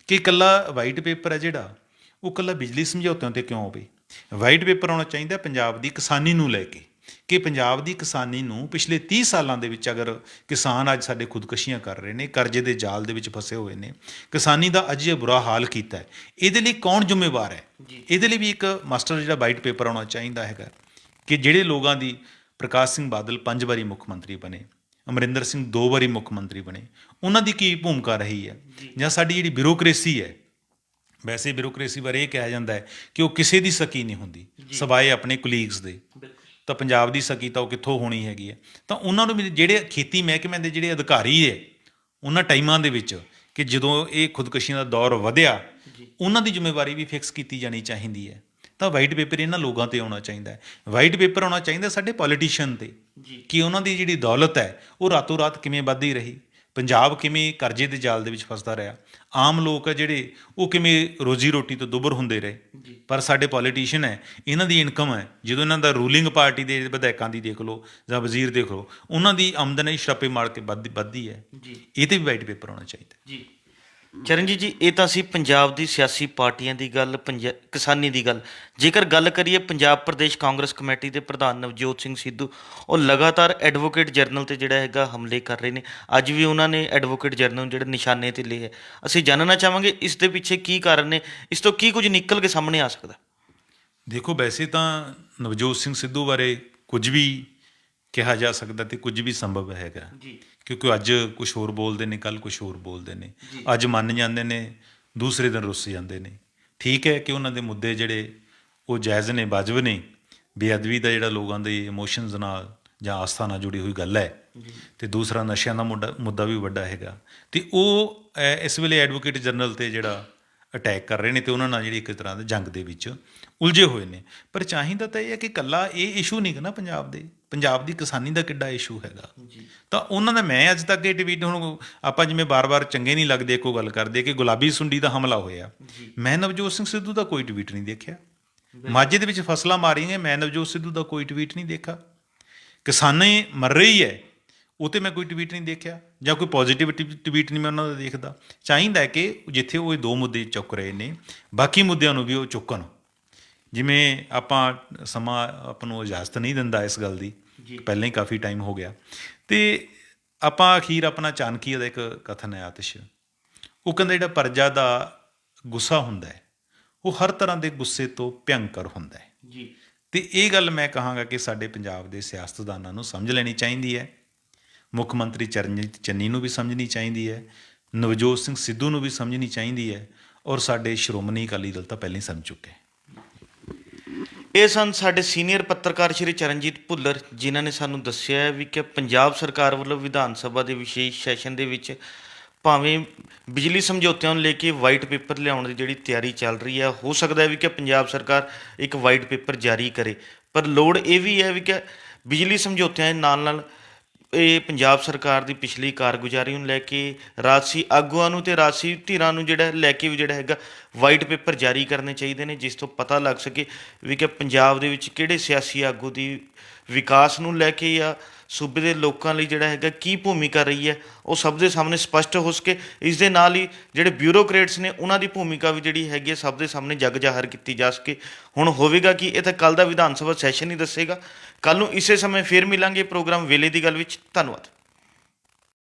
ਕਿ ਇਕੱਲਾ ਵਾਈਟ ਪੇਪਰ ਹੈ ਜਿਹੜਾ, ਉਹ ਇਕੱਲਾ ਬਿਜਲੀ ਸਮਝੌਤਿਆਂ 'ਤੇ ਕਿਉਂ ਹੋਵੇ। ਵਾਈਟ ਪੇਪਰ ਆਉਣਾ ਚਾਹੀਦਾ ਪੰਜਾਬ ਦੀ ਕਿਸਾਨੀ ਨੂੰ ਲੈ ਕੇ, ਕਿ ਪੰਜਾਬ ਦੀ ਕਿਸਾਨੀ ਨੂੰ ਪਿਛਲੇ 30 ਸਾਲਾਂ ਦੇ ਵਿੱਚ, ਅਗਰ ਕਿਸਾਨ ਅੱਜ ਸਾਡੇ ਖੁਦਕਸ਼ੀਆਂ ਕਰ ਰਹੇ ਨੇ, ਕਰਜ਼ੇ ਦੇ ਜਾਲ ਦੇ ਵਿੱਚ ਫਸੇ ਹੋਏ ਨੇ, ਕਿਸਾਨੀ ਦਾ ਅੱਜ ਇਹ ਬੁਰਾ ਹਾਲ ਕੀਤਾ ਹੈ, ਇਹਦੇ ਲਈ ਕੌਣ ਜ਼ਿੰਮੇਵਾਰ ਹੈ। ਇਹਦੇ ਲਈ ਵੀ ਇੱਕ ਮਾਸਟਰ ਜਿਹੜਾ ਵਾਈਟ ਪੇਪਰ ਆਉਣਾ ਚਾਹੀਦਾ ਹੈਗਾ ਕਿ ਜਿਹੜੇ ਲੋਕਾਂ ਦੀ, ਪ੍ਰਕਾਸ਼ ਸਿੰਘ ਬਾਦਲ 5 ਵਾਰੀ ਮੁੱਖ ਮੰਤਰੀ ਬਣੇ, ਅਮਰਿੰਦਰ ਸਿੰਘ 2 ਵਾਰੀ ਮੁੱਖ ਮੰਤਰੀ ਬਣੇ, ਉਹਨਾਂ ਦੀ ਕੀ ਭੂਮਿਕਾ ਰਹੀ ਹੈ, ਜਾਂ ਸਾਡੀ ਜਿਹੜੀ ਬਿਊਰੋਕਰੇਸੀ ਹੈ। ਵੈਸੇ ਬਿਊਰੋਕਰੇਸੀ ਬਾਰੇ ਇਹ ਕਿਹਾ ਜਾਂਦਾ ਹੈ ਕਿ ਉਹ ਕਿਸੇ ਦੀ ਸਕੀ ਨਹੀਂ ਹੁੰਦੀ ਸਿਵਾਏ ਆਪਣੇ ਕੁਲੀਗਸ ਦੇ, ਤਾਂ ਪੰਜਾਬ ਦੀ ਸਕੀ ਤਾਂ ਉਹ ਕਿੱਥੋਂ ਹੋਣੀ ਹੈਗੀ ਹੈ। ਤਾਂ ਉਹਨਾਂ ਨੂੰ ਵੀ ਜਿਹੜੇ ਖੇਤੀ ਮਹਿਕਮੇ ਦੇ ਜਿਹੜੇ ਅਧਿਕਾਰੀ ਹੈ, ਉਹਨਾਂ ਟਾਈਮਾਂ ਦੇ ਵਿੱਚ ਕਿ ਜਦੋਂ ਇਹ ਖੁਦਕਸ਼ੀਆਂ ਦਾ ਦੌਰ ਵਧਿਆ, ਉਹਨਾਂ ਦੀ ਜ਼ਿੰਮੇਵਾਰੀ ਵੀ ਫਿਕਸ ਕੀਤੀ ਜਾਣੀ ਚਾਹੀਦੀ ਹੈ। ਤਾਂ ਵਾਈਟ ਪੇਪਰ ਇਹਨਾਂ ਲੋਕਾਂ ਤੇ ਆਉਣਾ ਚਾਹੀਦਾ ਹੈ। ਵਾਈਟ ਪੇਪਰ ਆਉਣਾ ਚਾਹੀਦਾ ਸਾਡੇ ਪੋਲੀਟੀਸ਼ੀਅਨ ਤੇ, ਕਿ ਉਹਨਾਂ ਦੀ ਜਿਹੜੀ ਦੌਲਤ ਹੈ ਉਹ ਰਾਤੋਂ ਰਾਤ ਕਿਵੇਂ ਵੱਧਦੀ ਰਹੀ, ਪੰਜਾਬ ਕਿਵੇਂ ਕਰਜ਼ੇ ਦੇ ਜਾਲ ਦੇ ਵਿੱਚ ਫਸਦਾ ਰਿਹਾ, ਆਮ ਲੋਕ ਆ ਜਿਹੜੇ ਉਹ ਕਿਵੇਂ ਰੋਜ਼ੀ ਰੋਟੀ ਤੋਂ ਦੁੱਭਰ ਹੁੰਦੇ ਰਹੇ। ਪਰ ਸਾਡੇ ਪੋਲੀਟੀਸ਼ੀਅਨ ਹੈ, ਇਹਨਾਂ ਦੀ ਇਨਕਮ ਹੈ, ਜਦੋਂ ਇਹਨਾਂ ਦਾ ਰੂਲਿੰਗ ਪਾਰਟੀ ਦੇ ਵਿਧਾਇਕਾਂ ਦੀ ਦੇਖ ਲਓ ਜਾਂ ਵਜ਼ੀਰ ਦੇਖ ਲਓ, ਉਹਨਾਂ ਦੀ ਆਮਦਨੀ ਛਾਪੇ ਮਾਰ ਕੇ ਵੱਧਦੀ ਹੈ। ਇਹ ਤੇ ਵੀ ਵਾਈਟ ਪੇਪਰ ਆਉਣਾ ਚਾਹੀਦਾ ਜੀ। ਚਰਨਜੀਤ ਜੀ, ਇਹ ਤਾਂ ਸੀ ਪੰਜਾਬ ਦੀ ਸਿਆਸੀ ਪਾਰਟੀਆਂ ਦੀ ਗੱਲ, ਕਿਸਾਨੀ ਦੀ ਗੱਲ। ਜੇਕਰ ਗੱਲ ਕਰੀਏ ਪੰਜਾਬ ਪ੍ਰਦੇਸ਼ ਕਾਂਗਰਸ ਕਮੇਟੀ ਦੇ ਪ੍ਰਧਾਨ ਨਵਜੋਤ ਸਿੰਘ ਸਿੱਧੂ, ਉਹ ਲਗਾਤਾਰ ਐਡਵੋਕੇਟ ਜਨਰਲ ਤੇ ਜਿਹੜਾ ਹੈਗਾ ਹਮਲੇ ਕਰ ਰਹੇ ਨੇ। ਅੱਜ ਵੀ ਉਹਨਾਂ ਨੇ ਐਡਵੋਕੇਟ ਜਨਰਲ ਨੂੰ ਜਿਹੜੇ ਨਿਸ਼ਾਨੇ ਤੇ ਲਏ ਹੈ। ਅਸੀਂ ਜਾਣਨਾ ਚਾਹਾਂਗੇ ਇਸ ਦੇ ਪਿੱਛੇ ਕੀ ਕਾਰਨ ਨੇ, ਇਸ ਤੋਂ ਕੀ ਕੁਝ ਨਿਕਲ ਕੇ ਸਾਹਮਣੇ ਆ ਸਕਦਾ। ਦੇਖੋ, ਵੈਸੇ ਤਾਂ ਨਵਜੋਤ ਸਿੰਘ ਸਿੱਧੂ ਬਾਰੇ ਕੁਝ ਵੀ ਕਿਹਾ ਜਾ ਸਕਦਾ ਤੇ ਕੁਝ ਵੀ ਸੰਭਵ ਹੈਗਾ, ਕਿਉਂਕਿ ਅੱਜ ਕੁਝ ਹੋਰ ਬੋਲਦੇ ਨੇ, ਕੱਲ ਕੁਝ ਹੋਰ ਬੋਲਦੇ ਨੇ। ਅੱਜ ਮੰਨ ਜਾਂਦੇ ਨੇ, ਦੂਸਰੇ ਦਿਨ ਰੁੱਸ ਜਾਂਦੇ ਨੇ। ਠੀਕ ਹੈ ਕਿ ਉਹਨਾਂ ਦੇ ਮੁੱਦੇ ਜਿਹੜੇ ਉਹ ਜਾਇਜ਼ ਨੇ, ਵਾਜਬ ਨੇ। ਬੇਅਦਬੀ ਦਾ ਜਿਹੜਾ ਲੋਕਾਂ ਦੇ ਇਮੋਸ਼ਨਸ ਨਾਲ ਜਾਂ ਆਸਥਾ ਨਾਲ ਜੁੜੀ ਹੋਈ ਗੱਲ ਹੈ, ਤੇ ਦੂਸਰਾ ਨਸ਼ਿਆਂ ਦਾ ਮੁੱਦਾ ਵੀ ਵੱਡਾ ਹੈਗਾ। ਤੇ ਉਹ ਇਸ ਵੇਲੇ ਐਡਵੋਕੇਟ ਜਨਰਲ ਤੇ ਜਿਹੜਾ ਅਟੈਕ ਕਰ ਰਹੇ ਨੇ, ਤੇ ਉਹਨਾਂ ਨਾਲ ਜਿਹੜੀ ਇੱਕ ਤਰ੍ਹਾਂ ਦੇ ਜੰਗ ਦੇ ਵਿੱਚ ਉਲਝੇ ਹੋਏ ਨੇ। ਪਰ ਚਾਹੀਦਾ ਤਾਂ ਇਹ ਹੈ ਕਿ ਇਕੱਲਾ ਇਹ ਇਸ਼ੂ ਨਹੀਂ ਨਾ ਪੰਜਾਬ ਦੀ ਕਿਸਾਨੀ ਦਾ ਕਿੱਡਾ ਇਸ਼ੂ ਹੈਗਾ। ਤਾਂ ਉਹਨਾਂ ਦਾ ਮੈਂ ਅੱਜ ਤੱਕ ਇਹ ਟਵੀਟ, ਹੁਣ ਆਪਾਂ ਜਿਵੇਂ ਬਾਰ-ਬਾਰ ਚੰਗੇ ਨਹੀਂ ਲੱਗਦੇ ਇੱਕੋ ਗੱਲ ਕਰਦੇ ਕਿ ਗੁਲਾਬੀ ਸੁੰਡੀ ਦਾ ਹਮਲਾ ਹੋਇਆ, ਮੈਂ ਨਵਜੋਤ ਸਿੰਘ ਸਿੱਧੂ ਦਾ ਕੋਈ ਟਵੀਟ ਨਹੀਂ ਦੇਖਿਆ। ਮਾਝੇ ਦੇ ਵਿੱਚ ਫਸਲਾਂ ਮਾਰੀਆਂ, ਮੈਂ ਨਵਜੋਤ ਸਿੱਧੂ ਦਾ ਕੋਈ ਟਵੀਟ ਨਹੀਂ ਦੇਖਾ। ਕਿਸਾਨੀ ਮਰ ਰਹੀ ਹੈ, ਉਹ 'ਤੇ ਮੈਂ ਕੋਈ ਟਵੀਟ ਨਹੀਂ ਦੇਖਿਆ, ਜਾਂ ਕੋਈ ਪੋਜ਼ੀਟਿਵ ਟਵੀਟ ਨਹੀਂ ਮੈਂ ਉਹਨਾਂ ਦਾ ਦੇਖਦਾ। ਚਾਹੀਦਾ ਹੈ ਕਿ ਜਿੱਥੇ ਉਹ ਇਹ ਦੋ ਮੁੱਦੇ ਚੁੱਕ ਰਹੇ ਨੇ, ਬਾਕੀ ਮੁੱਦਿਆਂ ਨੂੰ ਵੀ ਉਹ ਚੁੱਕਣ। ਜਿਵੇਂ ਸਮਾਂ ਆਪਾਂ ਨੂੰ ਇਜਾਜ਼ਤ ਨਹੀਂ ਦਿੰਦਾ ਇਸ ਗੱਲ ਦੀ, ਪਹਿਲਾਂ ਹੀ ਕਾਫੀ ਟਾਈਮ ਹੋ ਗਿਆ। ਅਤੇ ਆਪਾਂ ਅਖੀਰ ਆਪਣਾ ਚਾਣਕੀਆ ਦਾ ਇੱਕ ਕਥਨ ਹੈ ਆਤਿਸ਼, ਉਹ ਕਹਿੰਦਾ ਜਿਹੜਾ ਪਰਜਾ ਦਾ ਗੁੱਸਾ ਹੁੰਦਾ ਹੈ ਉਹ ਹਰ ਤਰ੍ਹਾਂ ਦੇ ਗੁੱਸੇ ਤੋਂ ਭਿਅੰਕਰ ਹੁੰਦਾ ਹੈ। ਅਤੇ ਇਹ ਗੱਲ ਮੈਂ ਕਹਾਂਗਾ ਕਿ ਸਾਡੇ ਪੰਜਾਬ ਦੇ ਸਿਆਸਤਦਾਨਾਂ ਨੂੰ ਸਮਝ ਲੈਣੀ ਚਾਹੀਦੀ ਹੈ। ਮੁੱਖ ਮੰਤਰੀ ਚਰਨਜੀਤ ਚੰਨੀ ਨੂੰ ਵੀ ਸਮਝਣੀ ਚਾਹੀਦੀ ਹੈ, ਨਵਜੋਤ ਸਿੰਘ ਸਿੱਧੂ ਨੂੰ ਵੀ ਸਮਝਣੀ ਚਾਹੀਦੀ ਹੈ, ਔਰ ਸਾਡੇ ਸ਼੍ਰੋਮਣੀ ਅਕਾਲੀ ਦਲ ਤਾਂ ਪਹਿਲਾਂ ਹੀ ਸਮਝ ਚੁੱਕੇ। ਇਹ ਸਨ ਸਾਡੇ ਸੀਨੀਅਰ ਪੱਤਰਕਾਰ ਸ਼੍ਰੀ ਚਰਨਜੀਤ ਭੁੱਲਰ, ਜਿਨ੍ਹਾਂ ਨੇ ਸਾਨੂੰ ਦੱਸਿਆ ਹੈ ਵੀ ਕਿ ਪੰਜਾਬ ਸਰਕਾਰ ਵੱਲੋਂ ਵਿਧਾਨ ਸਭਾ ਦੇ ਵਿਸ਼ੇਸ਼ ਸੈਸ਼ਨ ਦੇ ਵਿੱਚ ਭਾਵੇਂ ਬਿਜਲੀ ਸਮਝੌਤਿਆਂ ਨੂੰ ਲੈ ਕੇ ਵਾਈਟ ਪੇਪਰ ਲਿਆਉਣ ਦੀ ਜਿਹੜੀ ਤਿਆਰੀ ਚੱਲ ਰਹੀ ਹੈ, ਹੋ ਸਕਦਾ ਹੈ ਵੀ ਕਿ ਪੰਜਾਬ ਸਰਕਾਰ ਇੱਕ ਵਾਈਟ ਪੇਪਰ ਜਾਰੀ ਕਰੇ। ਪਰ ਲੋੜ ਇਹ ਵੀ ਹੈ ਵੀ ਕਿ ਬਿਜਲੀ ਸਮਝੌਤਿਆਂ ਦੇ ਨਾਲ ਨਾਲ ਇਹ ਪੰਜਾਬ ਸਰਕਾਰ ਦੀ ਪਿਛਲੀ ਕਾਰਗੁਜ਼ਾਰੀ ਨੂੰ ਲੈ ਕੇ ਰਾਜਸੀ ਆਗੂਆਂ ਨੂੰ ਤੇ ਰਾਜਸੀ ਧਿਰਾਂ ਨੂੰ ਜਿਹੜਾ ਲੈ ਕੇ ਵੀ ਜਿਹੜਾ ਹੈਗਾ ਵਾਈਟ ਪੇਪਰ ਜਾਰੀ ਕਰਨੇ ਚਾਹੀਦੇ ਨੇ, ਜਿਸ ਤੋਂ ਪਤਾ ਲੱਗ ਸਕੇ ਵੀ ਕਿ ਪੰਜਾਬ ਦੇ ਵਿੱਚ ਕਿਹੜੇ ਸਿਆਸੀ ਆਗੂ ਦੀ ਵਿਕਾਸ ਨੂੰ ਲੈ ਕੇ ਜਾਂ ਸੂਬੇ ਦੇ ਲੋਕਾਂ ਲਈ ਜਿਹੜਾ ਹੈਗਾ ਕੀ ਭੂਮਿਕਾ ਰਹੀ ਹੈ, ਉਹ ਸਭ ਦੇ ਸਾਹਮਣੇ ਸਪਸ਼ਟ ਹੋ ਸਕੇ। ਇਸ ਦੇ ਨਾਲ ਹੀ ਜਿਹੜੇ ਬਿਊਰੋਕਰੇਟਸ ਨੇ ਉਹਨਾਂ ਦੀ ਭੂਮਿਕਾ ਵੀ ਜਿਹੜੀ ਹੈਗੀ ਹੈ ਸਭ ਦੇ ਸਾਹਮਣੇ ਜਗ ਜ਼ਾਹਰ ਕੀਤੀ ਜਾ ਸਕੇ। ਹੁਣ ਹੋਵੇਗਾ ਕਿ ਇਹ ਤਾਂ ਕੱਲ੍ਹ ਦਾ ਵਿਧਾਨ ਸਭਾ ਸੈਸ਼ਨ ਹੀ ਦੱਸੇਗਾ। ਕੱਲ੍ਹ ਨੂੰ ਇਸੇ ਸਮੇਂ ਫਿਰ ਮਿਲਾਂਗੇ ਪ੍ਰੋਗਰਾਮ ਵੇਲੇ ਦੀ ਗੱਲ ਵਿੱਚ। ਧੰਨਵਾਦ।